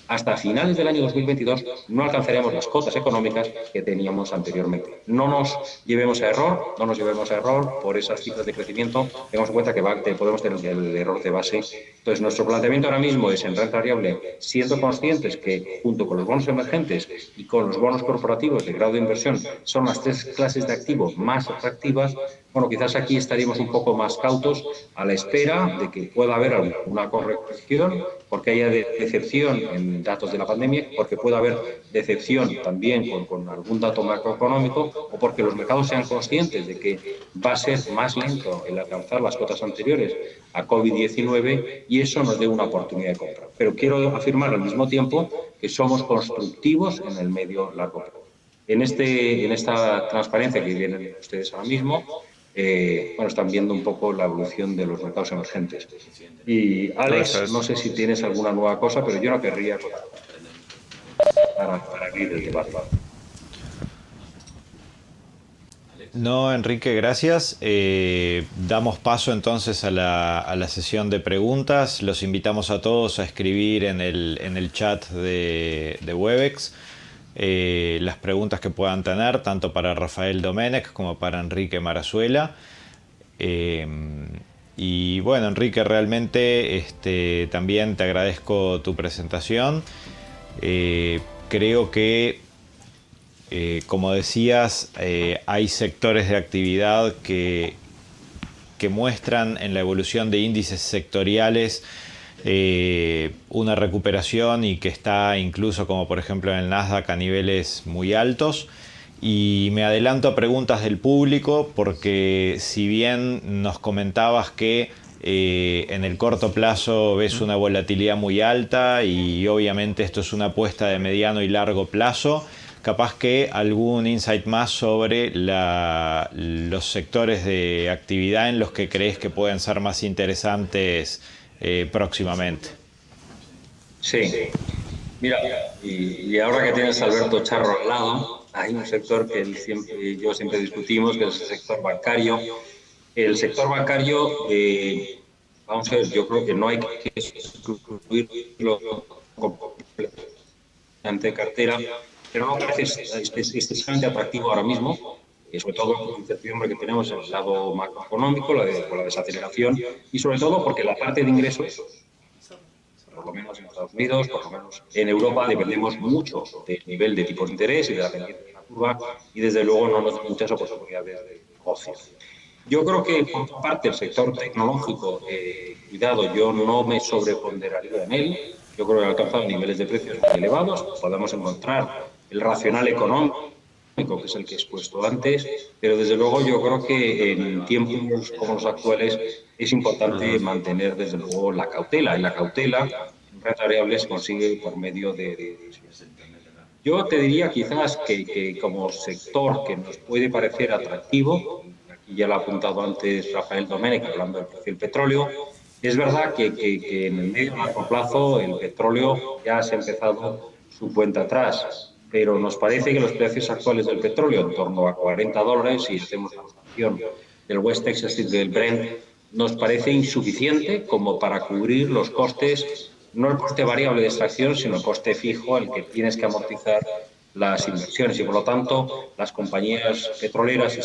hasta finales del año 2022 no alcanzaremos las cotas económicas que teníamos anteriormente. No nos llevemos a error por esas cifras de crecimiento. Tengamos en cuenta que podemos tener el error de base. Entonces, nuestro planteamiento ahora mismo es en renta variable, siendo conscientes que junto con los bonos emergentes y con los bonos corporativos de grado de inversión son las tres clases de activo más atractivas. Bueno, quizás aquí estaríamos un poco más cautos a la espera de que pueda haber alguna corrección, porque haya decepción en datos de la pandemia, porque pueda haber decepción también con algún dato macroeconómico, o porque los mercados sean conscientes de que va a ser más lento el alcanzar las cotas anteriores a COVID-19 y eso nos dé una oportunidad de compra. Pero quiero afirmar al mismo tiempo que somos constructivos en el medio largo plazo. En esta transparencia que vienen ustedes ahora mismo, están viendo un poco la evolución de los mercados emergentes. Y Alex, no sé si tienes alguna nueva cosa, pero yo no querría para abrir el debate. No, Enrique, gracias. Damos paso entonces a la sesión de preguntas. Los invitamos a todos a escribir en el chat de Webex las preguntas que puedan tener, tanto para Rafael Domenech como para Enrique Marazuela. Y bueno, Enrique, realmente también te agradezco tu presentación. Creo que, como decías, hay sectores de actividad que muestran en la evolución de índices sectoriales una recuperación y que está incluso, como por ejemplo en el Nasdaq, a niveles muy altos. Y me adelanto a preguntas del público porque si bien nos comentabas que en el corto plazo ves una volatilidad muy alta y obviamente esto es una apuesta de mediano y largo plazo, capaz que algún insight más sobre los sectores de actividad en los que crees que pueden ser más interesantes próximamente. Sí, mira, y ahora que tienes a Alberto Charro al lado, hay un sector que yo siempre discutimos, que es el sector bancario. El sector bancario, vamos a ver, yo creo que no hay que excluirlo completamente de cartera, pero no parece excesivamente atractivo ahora mismo. sobre todo con la incertidumbre que tenemos en el lado macroeconómico, con la desaceleración, y sobre todo porque la parte de ingresos, por lo menos en Estados Unidos, por lo menos en Europa, dependemos mucho del nivel de tipos de interés y de la pendiente de la curva, y desde luego no nos da muchas oportunidades de negocio. Yo creo que, por otra parte, el sector tecnológico, cuidado, yo no me sobreponderaría en él. Yo creo que ha alcanzado niveles de precios muy elevados. Podemos encontrar el racional económico, que es el que he expuesto antes, pero desde luego yo creo que en tiempos como los actuales es importante mantener desde luego la cautela, y la cautela en renta variable se consigue por medio de yo te diría quizás que como sector que nos puede parecer atractivo, y aquí ya lo ha apuntado antes Rafael Domènech hablando del precio del petróleo, es verdad que en el medio y largo plazo el petróleo ya se ha empezado su cuenta atrás, pero nos parece que los precios actuales del petróleo, en torno a $40, si hacemos la relación del West Texas y del Brent, nos parece insuficiente como para cubrir los costes, no el coste variable de extracción, sino el coste fijo al que tienes que amortizar las inversiones, y por lo tanto las compañías petroleras y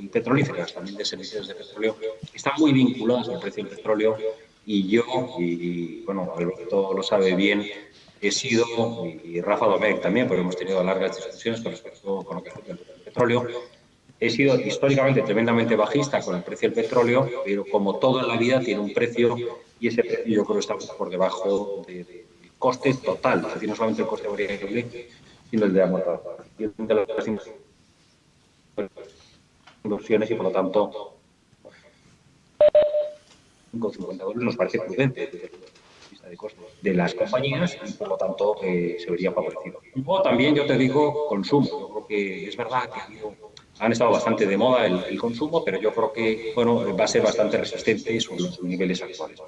petrolíferas, también de servicios de petróleo, están muy vinculadas al precio del petróleo, y yo, y bueno, Alberto lo sabe bien, he sido, y Rafa Domènech también, porque hemos tenido largas discusiones con respecto con lo que hace el petróleo, he sido históricamente tremendamente bajista con el precio del petróleo, pero como todo en la vida tiene un precio, y ese precio yo creo que está por debajo del coste total, es decir, no solamente el coste variable, sino el de amortización de las inversiones, y por lo tanto $50 nos parece prudente desde el punto de vista de costes de las compañías, y por lo tanto se vería favorecido. Luego también yo te digo consumo. Yo creo que es verdad que han estado bastante de moda el consumo, pero yo creo que bueno, va a ser bastante resistente sobre los niveles actuales.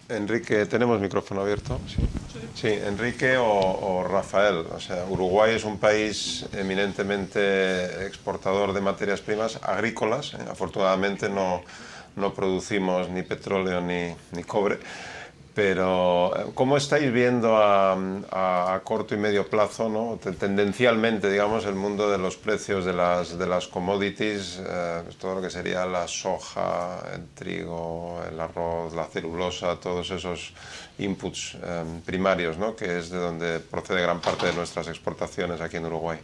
Enrique, ¿tenemos micrófono abierto? Sí, Enrique o Rafael. O sea, Uruguay es un país eminentemente exportador de materias primas agrícolas. Afortunadamente no producimos ni petróleo ni cobre. Pero, ¿cómo estáis viendo a corto y medio plazo, ¿no? Tendencialmente, digamos, el mundo de los precios de las commodities, todo lo que sería la soja, el trigo, el arroz, la celulosa, todos esos inputs primarios, ¿no? Que es de donde procede gran parte de nuestras exportaciones aquí en Uruguay?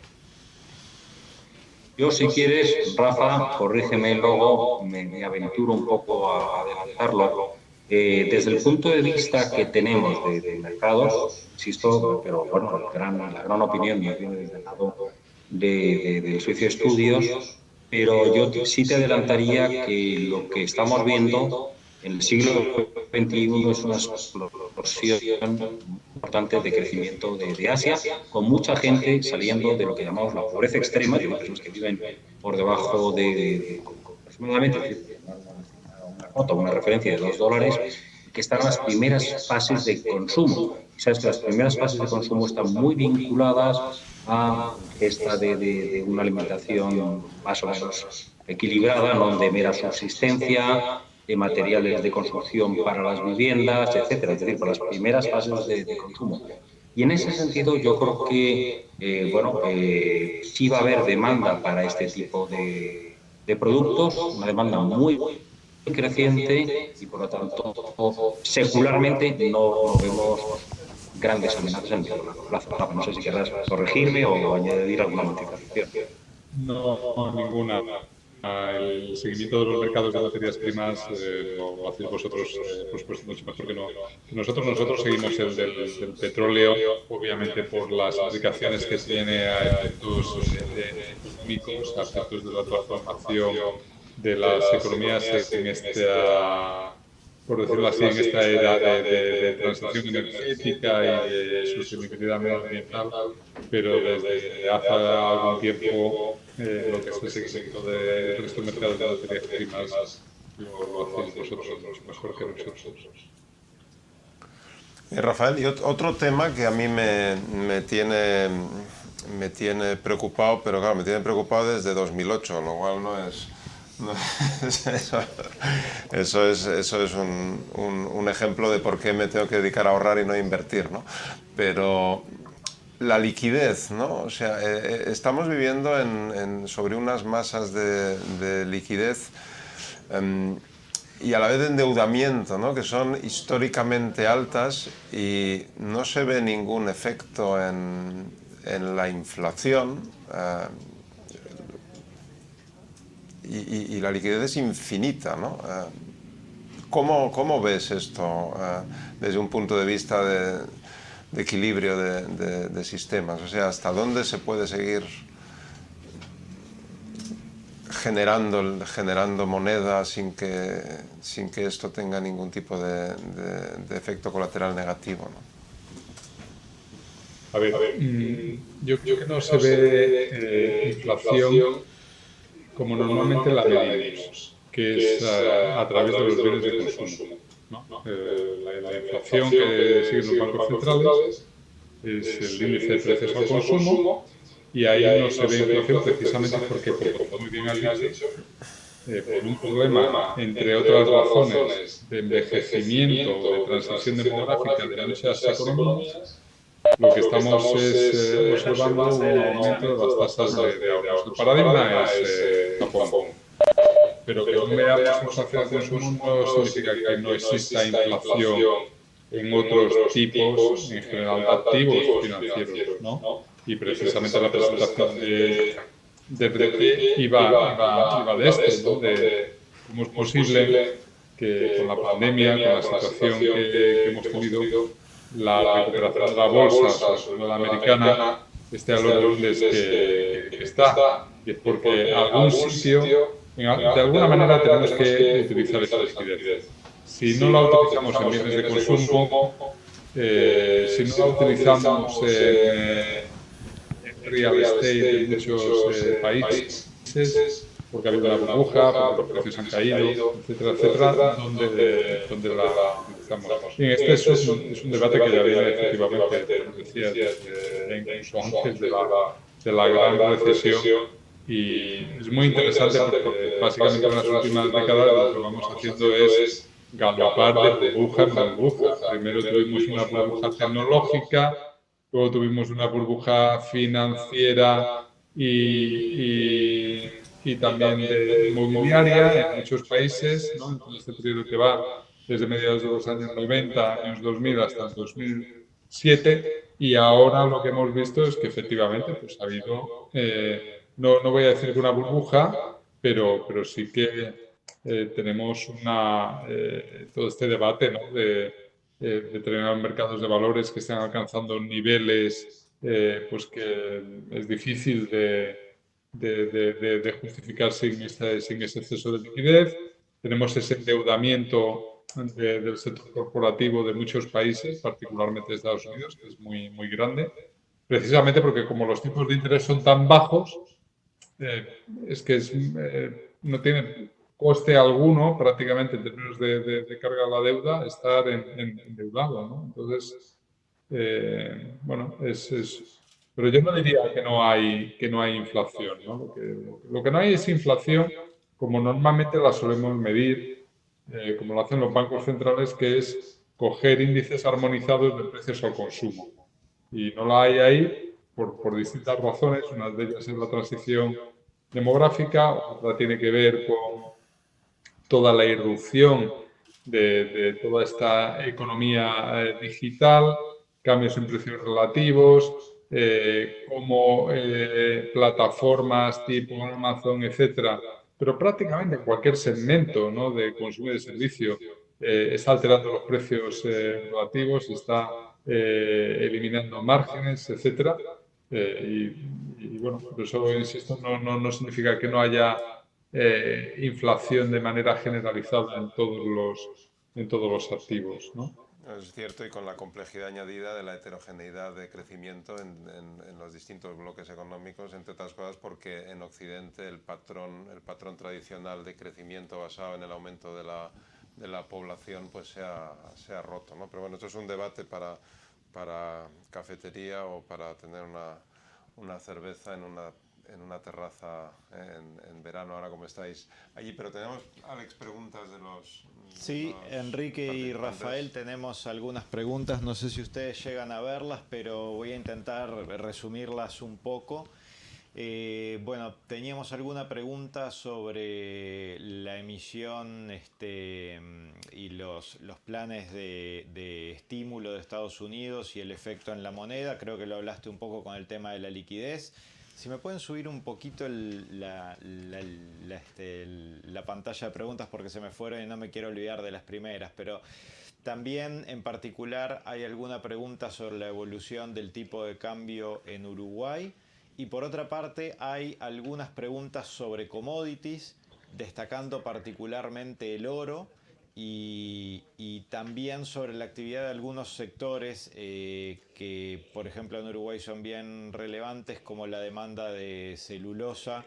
Yo, si quieres, Rafa, corrígeme, luego me aventuro un poco a adelantarlo. Desde el punto de vista que tenemos de mercados, insisto, pero bueno, la gran opinión nos viene desde el lado del servicio de estudios, pero yo sí te adelantaría que lo que estamos viendo en el siglo XXI es una explosión importante de crecimiento de Asia, con mucha gente saliendo de lo que llamamos la pobreza extrema, de personas que viven por debajo de aproximadamente una referencia de $2, que están en las primeras fases de consumo. Sabes que las primeras fases de consumo están muy vinculadas a esta de una alimentación más o menos equilibrada, no de mera subsistencia, de materiales de construcción para las viviendas, etcétera, es decir, para las primeras fases de consumo. Y en ese sentido yo creo que sí va a haber demanda para este tipo de productos, una demanda muy creciente, y por lo tanto secularmente no vemos grandes amenazas en el largo plazo. No sé si querrás corregirme o añadir alguna matización. No, ninguna. El seguimiento de los mercados de materias primas lo hacéis vosotros, por supuesto, mucho mejor que nosotros. Nosotros seguimos el del petróleo, obviamente por las implicaciones que tiene a efectos económicos, a efectos de la transformación de las economías en esta, por decirlo así, en esta era de transición energética y de sostenibilidad medioambiental, pero desde hace algún tiempo lo que es el seguimiento de estos mercados de materias primas lo hacéis vosotros mejor que nosotros. Rafael, y otro tema que a mí me tiene preocupado, pero claro, me tiene preocupado desde 2008, lo cual no es... Eso es un ejemplo de por qué me tengo que dedicar a ahorrar y no a invertir, ¿no? Pero la liquidez, ¿no? O sea, estamos viviendo sobre unas masas de liquidez y a la vez de endeudamiento, ¿no? Que son históricamente altas y no se ve ningún efecto en la inflación. Y la liquidez es infinita, ¿no? ¿Cómo ves esto desde un punto de vista de equilibrio de sistemas? O sea, ¿hasta dónde se puede seguir generando moneda sin que esto tenga ningún tipo de efecto colateral negativo, ¿no? A ver, yo creo que no se ve inflación como normalmente la medimos, que es a través de los bienes de consumo, ¿no? La inflación que siguen los bancos centrales es el índice de precios al consumo y ahí no se ve inflación precisamente porque, como tú muy bien has dicho, por un problema, entre otras razones, de envejecimiento o de transición demográfica de muchas economías, lo que estamos es observando un aumento de las tasas de ahorros. El paradigma es Japón, pero que no veamos inflación de consumo no significa que no exista inflación en otros tipos, en general, de activos financieros, ¿no? Y precisamente la presentación de Enrique iba de esto, ¿no? De cómo es posible que con la pandemia, con la situación que hemos tenido, la recuperación de la bolsa, sobre todo la americana, esté a los niveles que está. Y es porque algún sitio, de alguna manera, tenemos que utilizar esa liquidez. Si no la utilizamos en bienes de consumo, si no la utilizamos en real estate en muchos países, porque ha habido una burbuja, porque los precios han caído, etcétera, etcétera, donde la utilizamos. Y este es un debate que ya viene efectivamente, como decía, ya incluso antes de la gran recesión, y es muy interesante porque básicamente en las últimas décadas lo que vamos haciendo es galopar de burbuja en burbuja. Primero tuvimos una burbuja tecnológica, luego tuvimos una burbuja financiera y también de inmobiliaria en muchos países, ¿no? En todo este periodo que va desde mediados de los años 90, años 2000 hasta el 2007, y ahora lo que hemos visto es que efectivamente pues, ha habido, no voy a decir que una burbuja, pero sí que tenemos todo este debate, ¿no? de determinados mercados de valores que están alcanzando niveles pues que es difícil de justificar sin ese exceso de liquidez. Tenemos ese endeudamiento del sector corporativo de muchos países, particularmente de Estados Unidos, que es muy, muy grande, precisamente porque como los tipos de interés son tan bajos, es que no tiene coste alguno prácticamente en términos de carga a la deuda estar endeudado, ¿no? Entonces, bueno, pero yo no diría que no hay inflación, ¿no? Lo que no hay es inflación como normalmente la solemos medir, como lo hacen los bancos centrales, que es coger índices armonizados de precios al consumo. Y no la hay ahí por distintas razones. Una de ellas es la transición demográfica, otra tiene que ver con toda la irrupción de toda esta economía digital, cambios en precios relativos, como plataformas tipo Amazon, etcétera, pero prácticamente en cualquier segmento, ¿no? de consumo y de servicio está alterando los precios relativos, está eliminando márgenes, etcétera. Y bueno, por eso insisto, no significa que no haya inflación de manera generalizada en todos los activos, ¿no? Es cierto, y con la complejidad añadida de la heterogeneidad de crecimiento en los distintos bloques económicos, entre otras cosas porque en Occidente el patrón tradicional de crecimiento basado en el aumento de la población pues se ha roto, ¿no? Pero bueno, esto es un debate para cafetería o para tener una cerveza en en una terraza en verano, ahora como estáis allí. Pero tenemos, Alex, preguntas de los... Sí, Enrique y Rafael, tenemos algunas preguntas. No sé si ustedes llegan a verlas, pero voy a intentar resumirlas un poco. Bueno, teníamos alguna pregunta sobre la emisión y los planes de estímulo de Estados Unidos y el efecto en la moneda. Creo que lo hablaste un poco con el tema de la liquidez. Si me pueden subir un poquito la pantalla de preguntas, porque se me fueron y no me quiero olvidar de las primeras, pero también en particular hay alguna pregunta sobre la evolución del tipo de cambio en Uruguay. Y por otra parte hay algunas preguntas sobre commodities, destacando particularmente el oro y también sobre la actividad de algunos sectores que, por ejemplo, en Uruguay son bien relevantes, como la demanda de celulosa.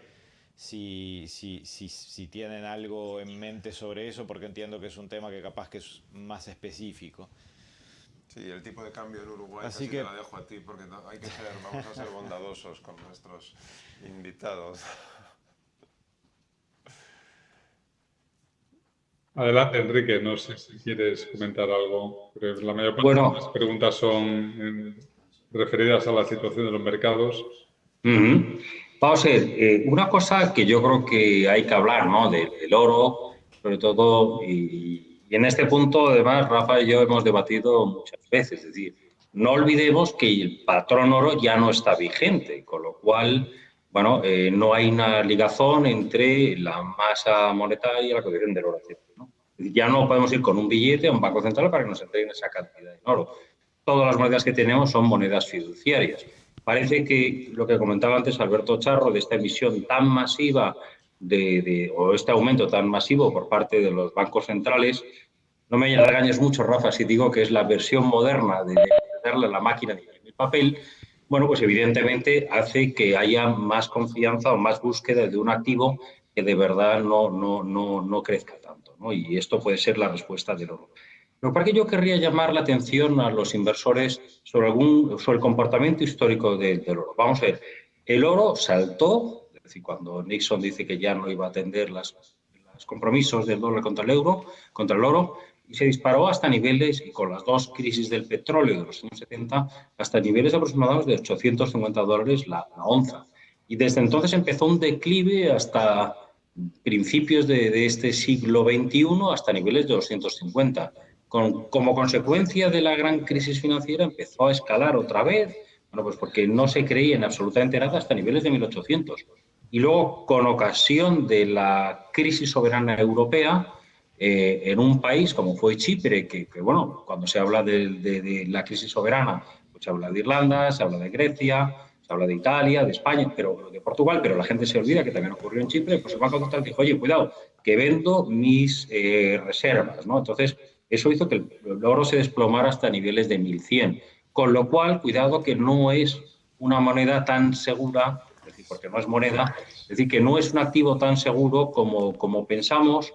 Si tienen algo en mente sobre eso, porque entiendo que es un tema que capaz que es más específico. Sí, el tipo de cambio en Uruguay, Así casi que te la dejo a ti, porque vamos a ser bondadosos con nuestros invitados. Adelante, Enrique, no sé si quieres comentar algo, pero la mayor parte de las preguntas son referidas a la situación de los mercados. Vamos a ver, una cosa que yo creo que hay que hablar, ¿no? Del oro, sobre todo, y en este punto, además, Rafa y yo hemos debatido muchas veces, es decir, no olvidemos que el patrón oro ya no está vigente, con lo cual, bueno, no hay una ligazón entre la masa monetaria y la cotización del oro, etc., ¿no? Es decir, ya no podemos ir con un billete a un banco central para que nos entreguen esa cantidad de oro. Todas las monedas que tenemos son monedas fiduciarias. Parece que lo que comentaba antes Alberto Charro, de esta emisión tan masiva o este aumento tan masivo por parte de los bancos centrales, no me regañes mucho, Rafa, si digo que es la versión moderna de darle a la máquina de imprimir papel, bueno, pues evidentemente hace que haya más confianza o más búsqueda de un activo que de verdad no crezca tanto, ¿no? Y esto puede ser la respuesta del oro. Lo que yo querría llamar la atención a los inversores sobre el comportamiento histórico del oro. Vamos a ver, el oro saltó, es decir, cuando Nixon dice que ya no iba a atender los compromisos del dólar contra el oro, y se disparó hasta niveles, y con las dos crisis del petróleo de los años 70, hasta niveles aproximados de $850 la onza. Y desde entonces empezó un declive hasta principios de este siglo XXI, hasta niveles de 250. Como consecuencia de la gran crisis financiera empezó a escalar otra vez, bueno, pues porque no se creía en absolutamente nada hasta niveles de 1800. Y luego, con ocasión de la crisis soberana europea, en un país como fue Chipre, que bueno, cuando se habla de la crisis soberana, pues se habla de Irlanda, se habla de Grecia, se habla de Italia, de España, pero de Portugal, pero la gente se olvida que también ocurrió en Chipre, pues el Banco Central dijo, oye, cuidado, que vendo mis reservas, ¿no? Entonces, eso hizo que el oro se desplomara hasta niveles de 1100. Con lo cual, cuidado que no es una moneda tan segura, es decir, porque no es moneda, es decir, que no es un activo tan seguro como pensamos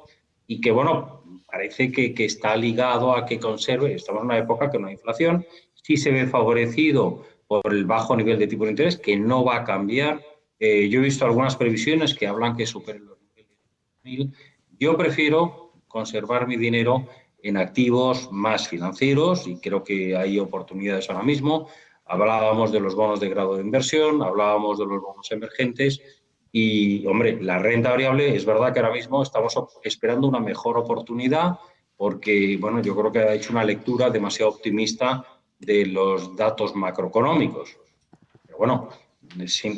y que, bueno, parece que está ligado a que conserve, estamos en una época que no hay inflación, sí se ve favorecido por el bajo nivel de tipo de interés, que no va a cambiar. Yo he visto algunas previsiones que hablan que superen los niveles de 2000. Yo prefiero conservar mi dinero en activos más financieros y creo que hay oportunidades ahora mismo. Hablábamos de los bonos de grado de inversión, hablábamos de los bonos emergentes y, hombre, la renta variable es verdad que ahora mismo estamos esperando una mejor oportunidad porque, bueno, yo creo que ha hecho una lectura demasiado optimista de los datos macroeconómicos. Pero bueno,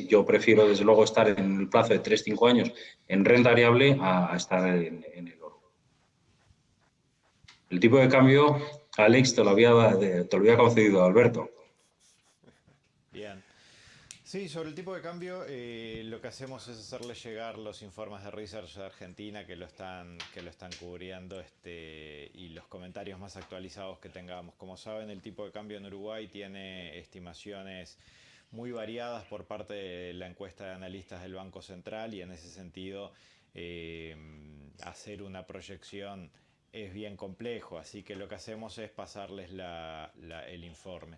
yo prefiero desde luego estar en el plazo de 3-5 años en renta variable a estar en el oro. El tipo de cambio, Alex, te lo había concedido Alberto. Bien. Sí, sobre el tipo de cambio, lo que hacemos es hacerle llegar los informes de Research de Argentina que lo están cubriendo y los comentarios más actualizados que tengamos. Como saben, el tipo de cambio en Uruguay tiene estimaciones muy variadas por parte de la encuesta de analistas del Banco Central y en ese sentido hacer una proyección es bien complejo, así que lo que hacemos es pasarles el informe.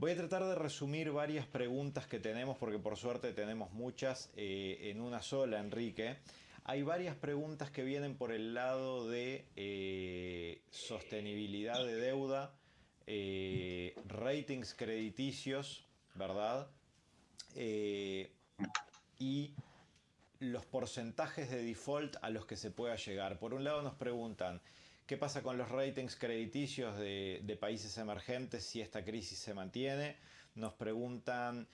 Voy a tratar de resumir varias preguntas que tenemos, porque por suerte tenemos muchas en una sola, Enrique. Hay varias preguntas que vienen por el lado de sostenibilidad de deuda, ratings crediticios, ¿verdad? Y los porcentajes de default a los que se pueda llegar. Por un lado nos preguntan, ¿qué pasa con los ratings crediticios de países emergentes si esta crisis se mantiene? Nos preguntan,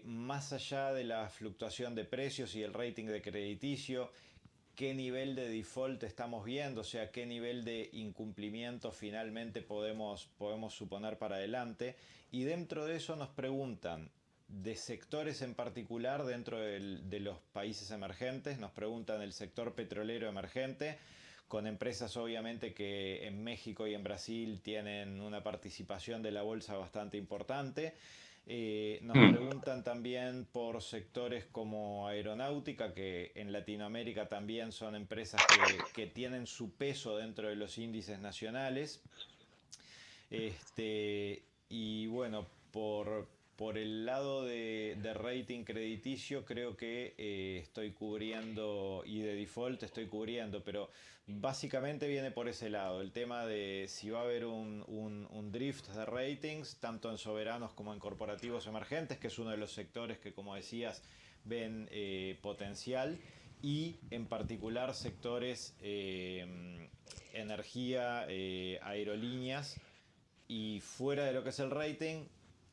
más allá de la fluctuación de precios y el rating de crediticio, ¿qué nivel de default estamos viendo? O sea, ¿qué nivel de incumplimiento finalmente podemos suponer para adelante? Y dentro de eso nos preguntan de sectores en particular dentro de los países emergentes. Nos preguntan el sector petrolero emergente, con empresas obviamente que en México y en Brasil tienen una participación de la bolsa bastante importante. Nos preguntan también por sectores como aeronáutica, que en Latinoamérica también son empresas que tienen su peso dentro de los índices nacionales. Y bueno, por el lado de rating crediticio creo que estoy cubriendo, y de default estoy cubriendo, pero básicamente viene por ese lado, el tema de si va a haber un drift de ratings, tanto en soberanos como en corporativos emergentes, que es uno de los sectores que, como decías, ven potencial, y en particular sectores energía, aerolíneas, y fuera de lo que es el rating,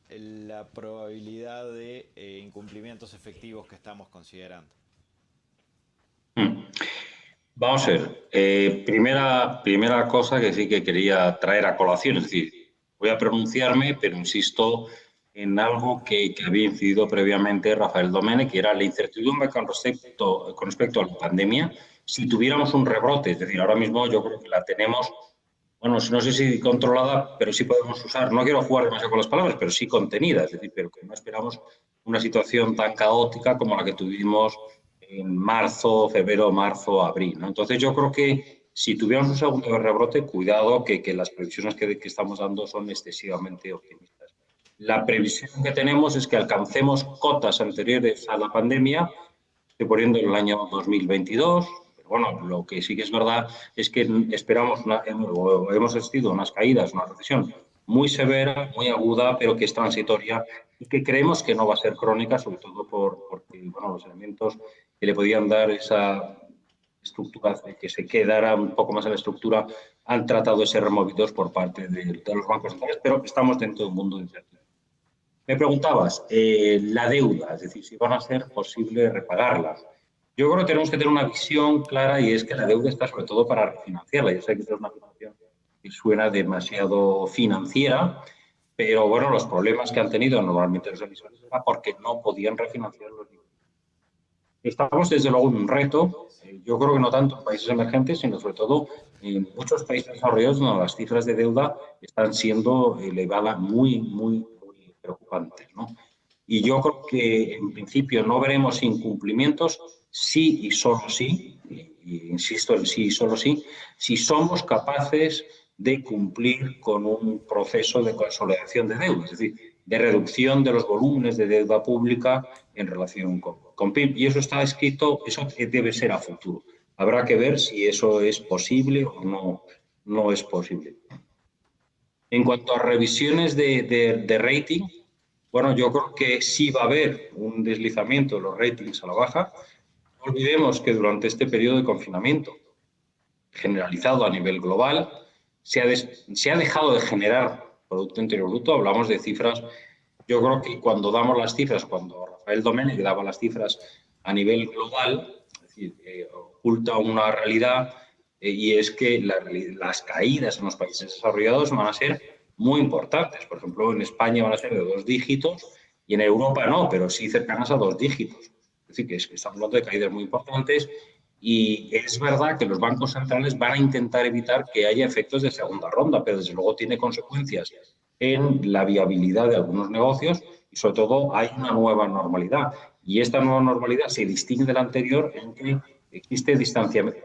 la probabilidad de incumplimientos efectivos que estamos considerando. Vamos a ver. Primera cosa que sí que quería traer a colación, es decir, voy a pronunciarme, pero insisto en algo que había incidido previamente Rafael Domènech, que era la incertidumbre con respecto a la pandemia. Si tuviéramos un rebrote, es decir, ahora mismo yo creo que la tenemos, bueno, no sé si controlada, pero sí podemos usar, no quiero jugar demasiado con las palabras, pero sí contenida, es decir, pero que no esperamos una situación tan caótica como la que tuvimos en febrero, marzo, abril, ¿no? Entonces yo creo que si tuviéramos un segundo rebrote, cuidado que las previsiones que estamos dando son excesivamente optimistas. La previsión que tenemos es que alcancemos cotas anteriores a la pandemia, estoy poniendo en el año 2022, pero bueno, lo que sí que es verdad es que esperamos, hemos asistido a unas caídas, una recesión muy severa, muy aguda, pero que es transitoria y que creemos que no va a ser crónica, sobre todo porque bueno, los elementos que le podían dar esa estructura, que se quedara un poco más en la estructura, han tratado de ser removidos por parte de los bancos centrales, pero estamos dentro de un mundo de incertidumbre. Me preguntabas, la deuda, es decir, si van a ser posible repagarla. Yo creo que tenemos que tener una visión clara, y es que la deuda está sobre todo para refinanciarla. Yo sé que es una afirmación que suena demasiado financiera, pero bueno, los problemas que han tenido normalmente los emisores era porque no podían refinanciar los niveles. Estamos desde luego en un reto, yo creo que no tanto en países emergentes, sino sobre todo en muchos países desarrollados donde las cifras de deuda están siendo elevadas, muy preocupantes, ¿no? Y yo creo que en principio no veremos incumplimientos, sí y solo sí, y insisto en sí y solo sí, si somos capaces de cumplir con un proceso de consolidación de deuda, es decir, de reducción de los volúmenes de deuda pública en relación con PIB. Y eso está escrito, eso debe ser a futuro. Habrá que ver si eso es posible o no es posible. En cuanto a revisiones de rating, bueno, yo creo que sí va a haber un deslizamiento de los ratings a la baja. No olvidemos que durante este periodo de confinamiento generalizado a nivel global se ha dejado de generar Producto Interior Bruto. Hablamos de cifras. Yo creo que cuando damos las cifras, cuando Rafael Domènech daba las cifras a nivel global, es decir, oculta una realidad, y es que las caídas en los países desarrollados van a ser muy importantes. Por ejemplo, en España van a ser de 2 dígitos y en Europa no, pero sí cercanas a 2 dígitos. Es decir, que estamos hablando de caídas muy importantes, y es verdad que los bancos centrales van a intentar evitar que haya efectos de segunda ronda, pero desde luego tiene consecuencias en la viabilidad de algunos negocios y sobre todo hay una nueva normalidad. Y esta nueva normalidad se distingue de la anterior en que existe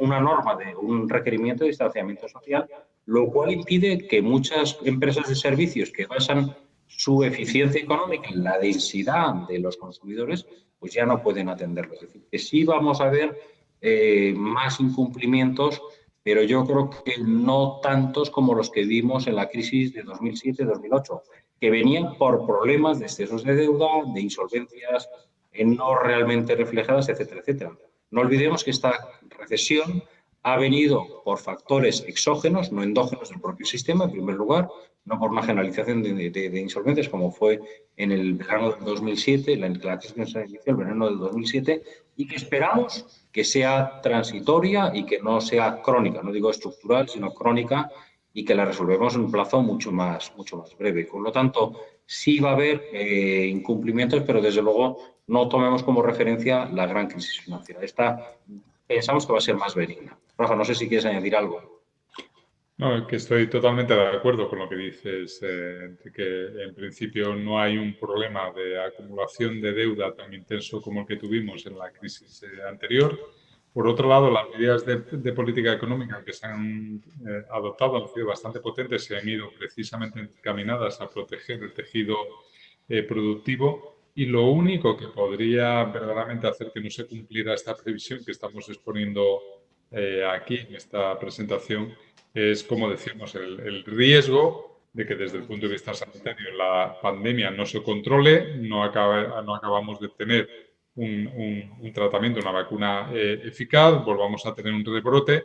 una norma de un requerimiento de distanciamiento social, lo cual impide que muchas empresas de servicios que basan su eficiencia económica, la densidad de los consumidores, pues ya no pueden atenderlo. Es decir, que sí vamos a ver más incumplimientos, pero yo creo que no tantos como los que vimos en la crisis de 2007-2008, que venían por problemas de excesos de deuda, de insolvencias no realmente reflejadas, etcétera, etcétera. No olvidemos que esta recesión ha venido por factores exógenos, no endógenos del propio sistema, en primer lugar, no por una generalización de insolvencias como fue en el verano del 2007, la crisis inició el verano del 2007, y que esperamos que sea transitoria y que no sea crónica, no digo estructural, sino crónica, y que la resolvemos en un plazo mucho más breve. Por lo tanto, sí va a haber incumplimientos, pero desde luego no tomemos como referencia la gran crisis financiera. Esta pensamos que va a ser más benigna. Rafa, no sé si quieres añadir algo. No, que estoy totalmente de acuerdo con lo que dices, de que en principio no hay un problema de acumulación de deuda tan intenso como el que tuvimos en la crisis anterior. Por otro lado, las medidas de política económica que se han adoptado han sido bastante potentes y han ido precisamente encaminadas a proteger el tejido productivo. Y lo único que podría verdaderamente hacer que no se cumpliera esta previsión que estamos exponiendo aquí en esta presentación es, como decíamos, el riesgo de que desde el punto de vista sanitario la pandemia no se controle, no acabamos de tener un tratamiento, una vacuna eficaz, volvamos a tener un rebrote,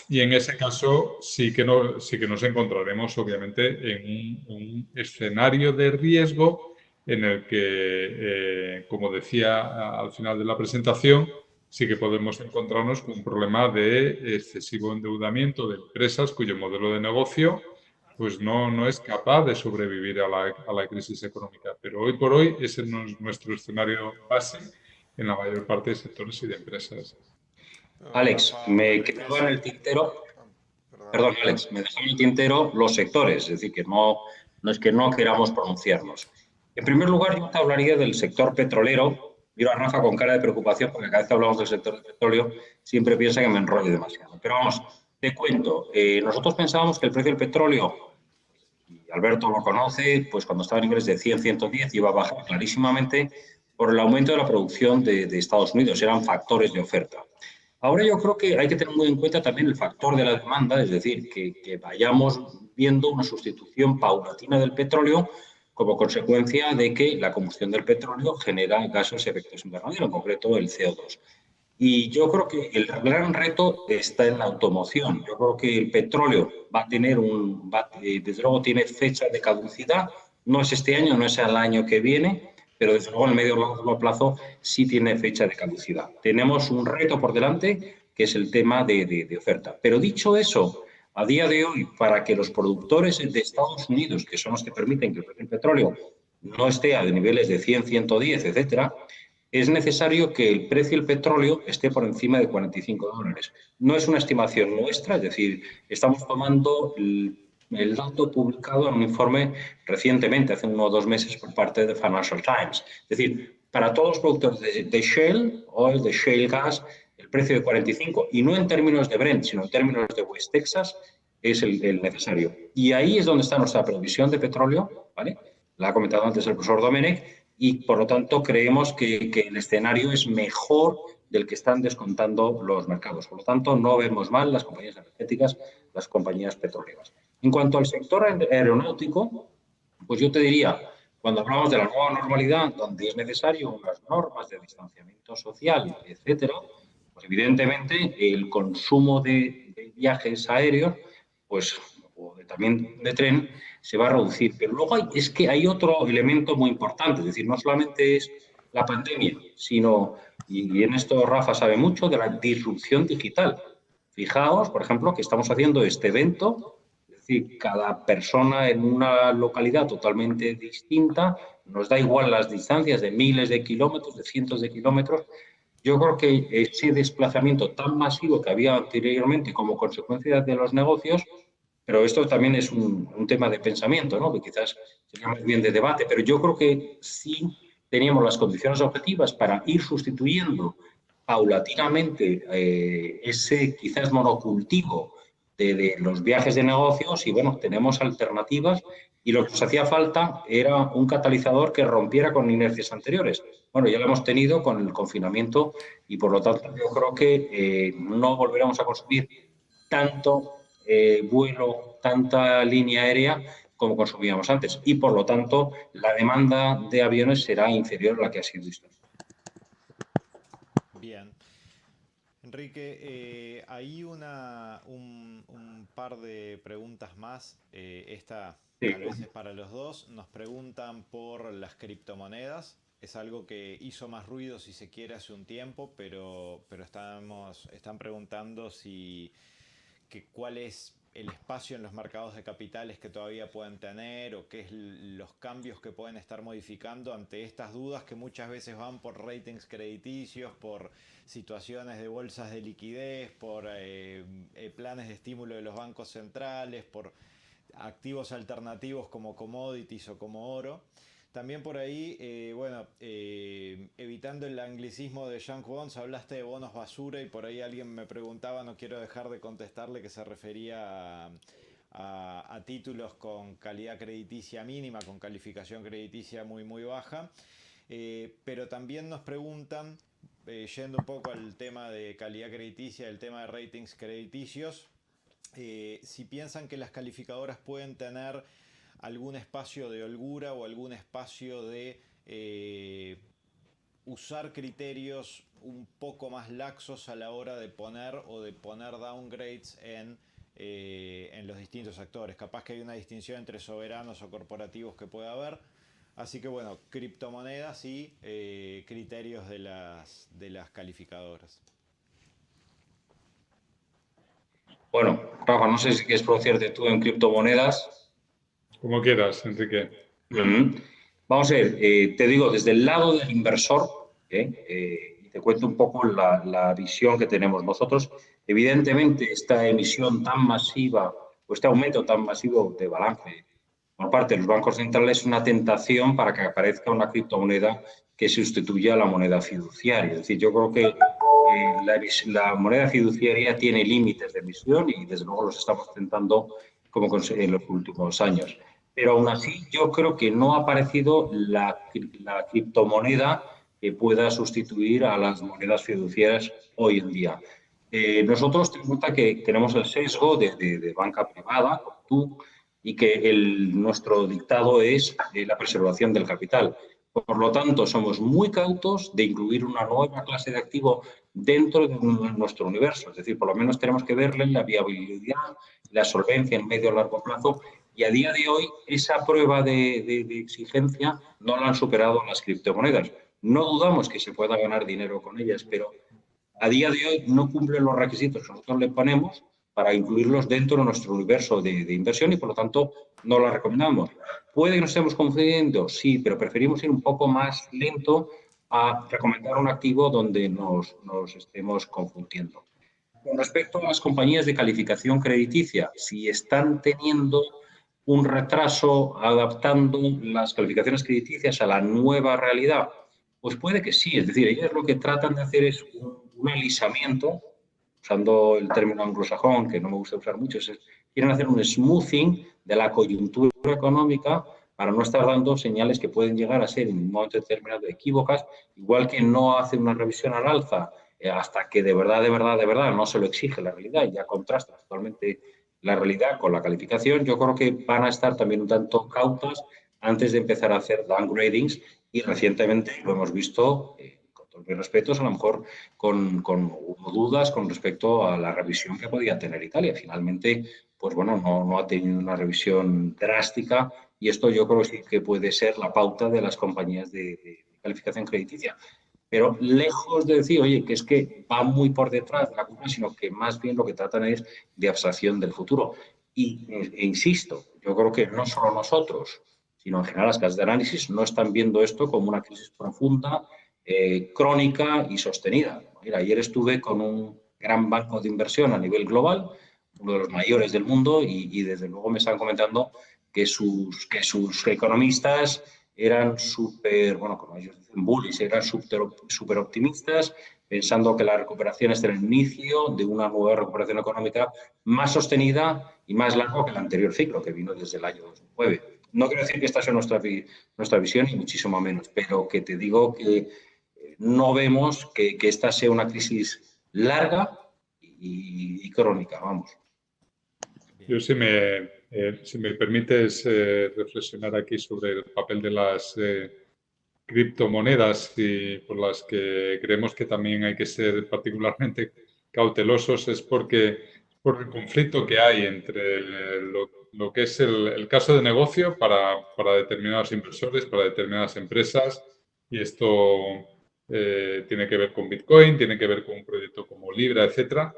y en ese caso sí que nos encontraremos obviamente en un escenario de riesgo en el que, como decía al final de la presentación, sí que podemos encontrarnos con un problema de excesivo endeudamiento de empresas cuyo modelo de negocio pues no es capaz de sobrevivir a la crisis económica. Pero hoy por hoy ese no es nuestro escenario base en la mayor parte de sectores y de empresas. Alex, me quedaba en el tintero, perdón, Alex, me dejaba en el tintero los sectores, es decir, que no es que no queramos pronunciarnos. En primer lugar, yo te hablaría del sector petrolero. Miro a Rafa con cara de preocupación porque cada vez que hablamos del sector del petróleo siempre piensa que me enrollo demasiado. Pero vamos, te cuento. Nosotros pensábamos que el precio del petróleo, y Alberto lo conoce, pues cuando estaba a niveles de 100, 110 iba a bajar clarísimamente por el aumento de la producción de Estados Unidos. Eran factores de oferta. Ahora yo creo que hay que tener muy en cuenta también el factor de la demanda, es decir, que vayamos viendo una sustitución paulatina del petróleo como consecuencia de que la combustión del petróleo genera gases de efecto invernadero, en concreto el CO2. Y yo creo que el gran reto está en la automoción. Yo creo que el petróleo va a tener desde luego tiene fecha de caducidad, no es este año, no es el año que viene, pero desde luego en el medio y largo plazo sí tiene fecha de caducidad. Tenemos un reto por delante, que es el tema de oferta. Pero dicho eso, a día de hoy, para que los productores de Estados Unidos, que son los que permiten que el petróleo no esté a niveles de 100, 110, etcétera, es necesario que el precio del petróleo esté por encima de $45. No es una estimación nuestra, es decir, estamos tomando el dato publicado en un informe recientemente, hace 1 o 2 meses, por parte de Financial Times. Es decir, para todos los productores de shale oil, de shale gas, el precio de 45, y no en términos de Brent, sino en términos de West Texas, es el necesario. Y ahí es donde está nuestra provisión de petróleo, ¿vale? La ha comentado antes el profesor Domenech, y por lo tanto creemos que el escenario es mejor del que están descontando los mercados. Por lo tanto, no vemos mal las compañías energéticas, las compañías petroleras. En cuanto al sector aeronáutico, pues yo te diría, cuando hablamos de la nueva normalidad, donde es necesario unas normas de distanciamiento social, etcétera, pues evidentemente el consumo de viajes aéreos, pues o también de tren, se va a reducir. Pero luego es que hay otro elemento muy importante, es decir, no solamente es la pandemia, sino, y en esto Rafa sabe mucho, de la disrupción digital. Fijaos, por ejemplo, que estamos haciendo este evento, es decir, cada persona en una localidad totalmente distinta, nos da igual las distancias de miles de kilómetros, de cientos de kilómetros. Yo creo que ese desplazamiento tan masivo que había anteriormente como consecuencia de los negocios, pero esto también es un tema de pensamiento, ¿no? Que quizás sería más bien de debate, pero yo creo que sí teníamos las condiciones objetivas para ir sustituyendo paulatinamente ese quizás monocultivo de los viajes de negocios, y bueno, tenemos alternativas Y lo que nos hacía falta era un catalizador que rompiera con inercias anteriores. Bueno, ya lo hemos tenido con el confinamiento y, por lo tanto, yo creo que no volveremos a consumir tanto vuelo, tanta línea aérea como consumíamos antes. Y, por lo tanto, la demanda de aviones será inferior a la que ha sido histórica. Bien. Enrique, hay un par de preguntas más. Esta Sí. tal vez es para los dos. Nos preguntan por las criptomonedas. Es algo que hizo más ruido, si se quiere, hace un tiempo, pero están preguntando cuál es el espacio en los mercados de capitales que todavía pueden tener o qué es los cambios que pueden estar modificando ante estas dudas que muchas veces van por ratings crediticios, por situaciones de bolsas de liquidez, por planes de estímulo de los bancos centrales, por activos alternativos como commodities o como oro. También por ahí, evitando el anglicismo de junk bonds, hablaste de bonos basura y por ahí alguien me preguntaba, no quiero dejar de contestarle, que se refería a títulos con calidad crediticia mínima, con calificación crediticia muy muy baja. Pero también nos preguntan, yendo un poco al tema de calidad crediticia, el tema de ratings crediticios, si piensan que las calificadoras pueden tener algún espacio de holgura o algún espacio de usar criterios un poco más laxos a la hora de poner downgrades en los distintos actores. Capaz que hay una distinción entre soberanos o corporativos que puede haber. Así que bueno, criptomonedas y criterios de las calificadoras. Bueno, Rafa, no sé si quieres pronunciarte tú en criptomonedas. Como quieras, Enrique. Vamos a ver, te digo, desde el lado del inversor, y te cuento un poco la visión que tenemos nosotros. Evidentemente, esta emisión tan masiva, o este aumento tan masivo de balance por parte de los bancos centrales es una tentación para que aparezca una criptomoneda que sustituya a la moneda fiduciaria. Es decir, yo creo que la moneda fiduciaria tiene límites de emisión y, desde luego, los estamos tentando como en los últimos años. Pero aún así, yo creo que no ha aparecido la criptomoneda que pueda sustituir a las monedas fiduciarias hoy en día. Nosotros tenemos en cuenta que tenemos el sesgo de banca privada, como tú, y que nuestro dictado es la preservación del capital. Por lo tanto, somos muy cautos de incluir una nueva clase de activo dentro de nuestro universo. Es decir, por lo menos tenemos que verle la viabilidad, la solvencia en medio y largo plazo. Y a día de hoy, esa prueba de exigencia no la han superado las criptomonedas. No dudamos que se pueda ganar dinero con ellas, pero a día de hoy no cumplen los requisitos que nosotros le ponemos para incluirlos dentro de nuestro universo de inversión y, por lo tanto, no la recomendamos. ¿Puede que nos estemos confundiendo? Sí, pero preferimos ir un poco más lento a recomendar un activo donde nos estemos confundiendo. Con respecto a las compañías de calificación crediticia, si están teniendo un retraso adaptando las calificaciones crediticias a la nueva realidad, pues puede que sí. Es decir, ellas lo que tratan de hacer es un alisamiento, usando el término anglosajón, que no me gusta usar mucho, quieren hacer un smoothing de la coyuntura económica para no estar dando señales que pueden llegar a ser en un momento determinado equívocas, igual que no hace una revisión al alza hasta que de verdad no se lo exige la realidad y ya contrasta totalmente la realidad con la calificación. Yo creo que van a estar también un tanto cautas antes de empezar a hacer downgradings y recientemente lo hemos visto, con todos mis respetos, a lo mejor con dudas con respecto a la revisión que podía tener Italia. Finalmente, pues bueno, no ha tenido una revisión drástica y esto yo creo que sí que puede ser la pauta de las compañías de calificación crediticia. Pero lejos de decir, oye, que es que va muy por detrás de la curva, sino que más bien lo que tratan es de abstracción del futuro. E insisto, yo creo que no solo nosotros, sino en general las casas de análisis no están viendo esto como una crisis profunda, crónica y sostenida. Mira, ayer estuve con un gran banco de inversión a nivel global, uno de los mayores del mundo, y desde luego me están comentando que sus economistas eran súper, bueno, como ellos dicen, bullish, eran súper optimistas, pensando que la recuperación está en el inicio de una nueva recuperación económica más sostenida y más larga que el anterior ciclo, que vino desde el año 2009. No quiero decir que esta sea nuestra visión, ni muchísimo menos, pero que te digo que no vemos que esta sea una crisis larga y crónica, vamos. Yo, si me permites reflexionar aquí sobre el papel de las criptomonedas y por las que creemos que también hay que ser particularmente cautelosos, es por el conflicto que hay entre lo que es el caso de negocio para determinados inversores, para determinadas empresas, y esto tiene que ver con Bitcoin, tiene que ver con un proyecto como Libra, etcétera.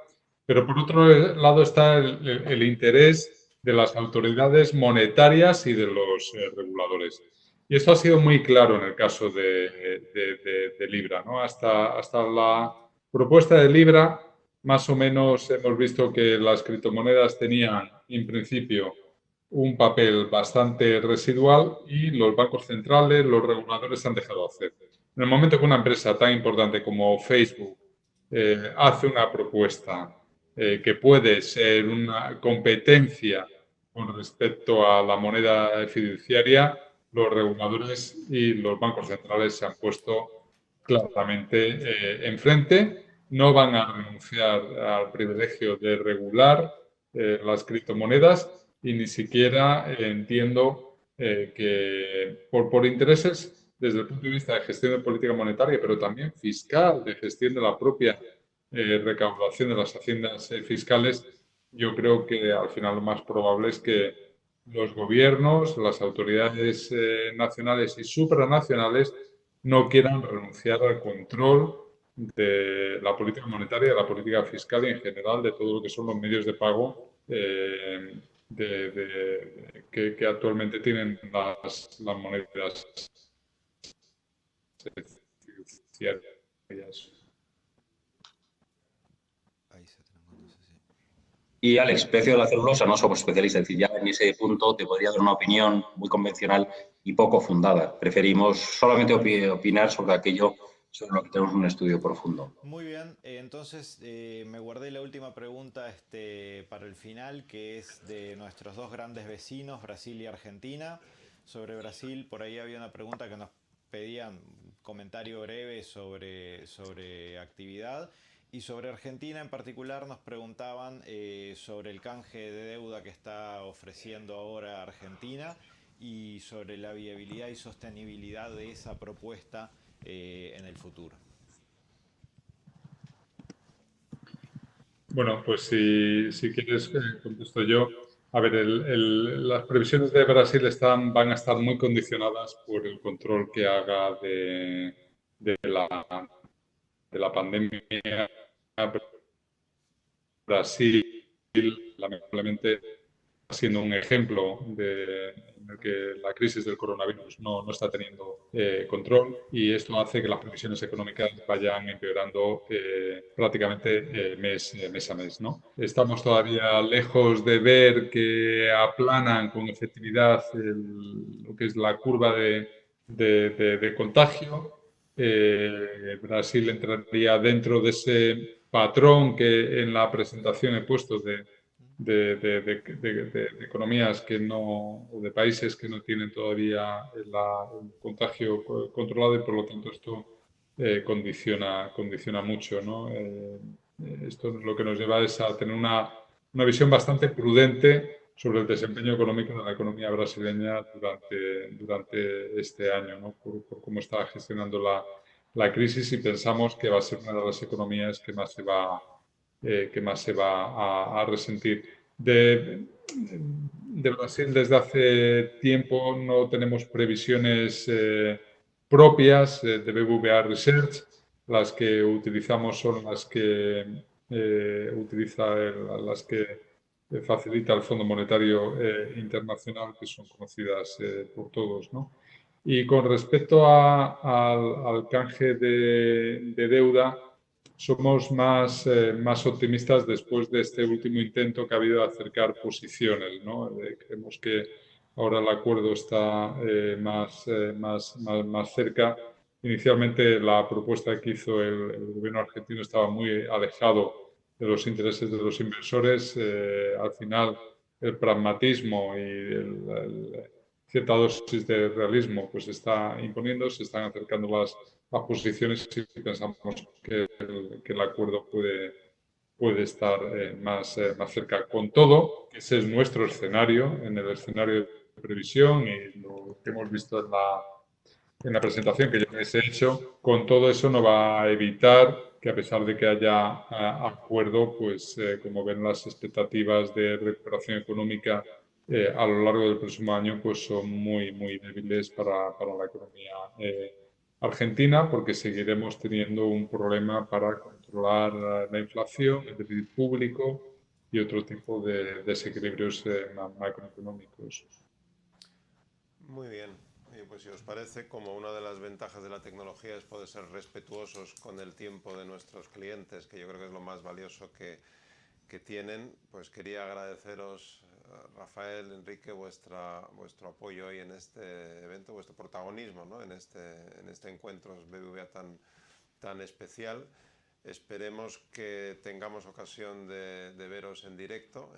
Pero por otro lado está el interés de las autoridades monetarias y de los reguladores. Y esto ha sido muy claro en el caso de Libra, ¿no? Hasta la propuesta de Libra, más o menos hemos visto que las criptomonedas tenían, en principio, un papel bastante residual y los bancos centrales, los reguladores han dejado hacer. En el momento que una empresa tan importante como Facebook hace una propuesta que puede ser una competencia con respecto a la moneda fiduciaria, los reguladores y los bancos centrales se han puesto claramente enfrente. No van a renunciar al privilegio de regular las criptomonedas y ni siquiera entiendo que por intereses desde el punto de vista de gestión de política monetaria, pero también fiscal, de gestión de la propia recaudación de las haciendas fiscales, yo creo que al final lo más probable es que los gobiernos, las autoridades nacionales y supranacionales no quieran renunciar al control de la política monetaria, de la política fiscal y en general de todo lo que son los medios de pago que actualmente tienen las monedas fiduciarias. Y Alex, precio de la celulosa, no somos especialistas, es decir, ya en ese punto te podría dar una opinión muy convencional y poco fundada. Preferimos solamente opinar sobre aquello sobre lo que tenemos un estudio profundo. Muy bien, entonces me guardé la última pregunta para el final, que es de nuestros dos grandes vecinos, Brasil y Argentina. Sobre Brasil, por ahí había una pregunta que nos pedían comentario breve sobre actividad. Y sobre Argentina en particular nos preguntaban sobre el canje de deuda que está ofreciendo ahora Argentina y sobre la viabilidad y sostenibilidad de esa propuesta en el futuro. Bueno, pues si quieres contesto yo. A ver, las previsiones de Brasil van a estar muy condicionadas por el control que haga de la pandemia. Brasil, lamentablemente, está siendo un ejemplo en el que la crisis del coronavirus no está teniendo control, y esto hace que las previsiones económicas vayan empeorando prácticamente mes a mes, ¿no? Estamos todavía lejos de ver que aplanan con efectividad lo que es la curva de contagio. Brasil entraría dentro de ese patrón que en la presentación he puesto de economías o de países que no tienen todavía el contagio controlado, y por lo tanto esto condiciona mucho, ¿no? Esto lo que nos lleva es a tener una visión bastante prudente sobre el desempeño económico de la economía brasileña durante este año, ¿no? Por cómo está gestionando la crisis, y pensamos que va a ser una de las economías que más se va a resentir. De Brasil desde hace tiempo no tenemos previsiones propias de BBVA Research. Las que utilizamos son las que facilita el Fondo Monetario Internacional, que son conocidas por todos, ¿no? Y con respecto al canje de deuda, somos más optimistas después de este último intento que ha habido de acercar posiciones, ¿no? Creemos que ahora el acuerdo está más cerca. Inicialmente la propuesta que hizo el gobierno argentino estaba muy alejado de los intereses de los inversores. Al final el pragmatismo y cierta dosis de realismo pues está imponiendo, se están acercando las posiciones y pensamos que el acuerdo puede estar más cerca. Con todo, ese es nuestro escenario, en el escenario de previsión y lo que hemos visto en la presentación que yo les he hecho. Con todo eso no va a evitar que, a pesar de que haya acuerdo, pues como ven, las expectativas de recuperación económica a lo largo del próximo año pues son muy débiles para la economía argentina, porque seguiremos teniendo un problema para controlar la inflación, el déficit público y otro tipo de desequilibrios macroeconómicos. Muy bien. Pues si os parece, como una de las ventajas de la tecnología es poder ser respetuosos con el tiempo de nuestros clientes, que yo creo que es lo más valioso que tienen, pues quería agradeceros, Rafael, Enrique, vuestro apoyo hoy en este evento, vuestro protagonismo, ¿no? en este encuentro BBVA tan especial. Esperemos que tengamos ocasión de veros en directo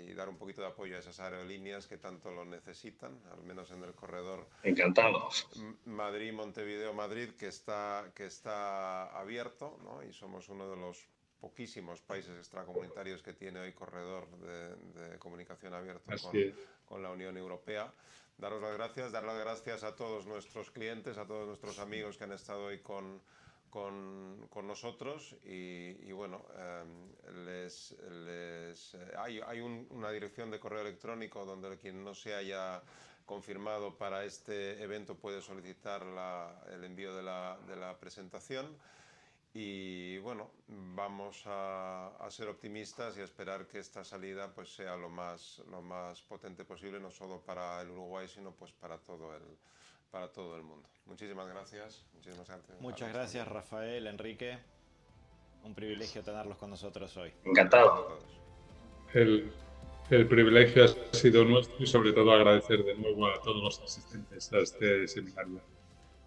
y dar un poquito de apoyo a esas aerolíneas que tanto lo necesitan, al menos en el corredor. Encantados. Madrid-Montevideo-Madrid, que está abierto, ¿no? Y somos uno de los poquísimos países extracomunitarios que tiene hoy corredor de comunicación abierto con la Unión Europea. Dar las gracias a todos nuestros clientes, a todos nuestros amigos que han estado hoy con nosotros y bueno, hay una dirección de correo electrónico donde quien no se haya confirmado para este evento puede solicitar el envío de la presentación. Y bueno, vamos a ser optimistas y a esperar que esta salida pues sea lo más potente posible, no solo para el Uruguay, sino pues para todo el mundo. Muchísimas gracias. Muchas gracias, Rafael, Enrique. Un privilegio tenerlos con nosotros hoy. Encantado. El privilegio ha sido nuestro y sobre todo agradecer de nuevo a todos los asistentes a este seminario.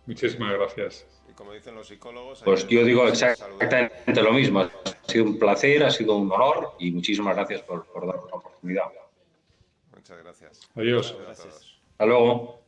Muchísimas gracias. Y como dicen los psicólogos... Pues yo digo exactamente lo mismo. Ha sido un placer, ha sido un honor y muchísimas gracias por darnos la oportunidad. Muchas gracias. Adiós. Gracias. Hasta luego.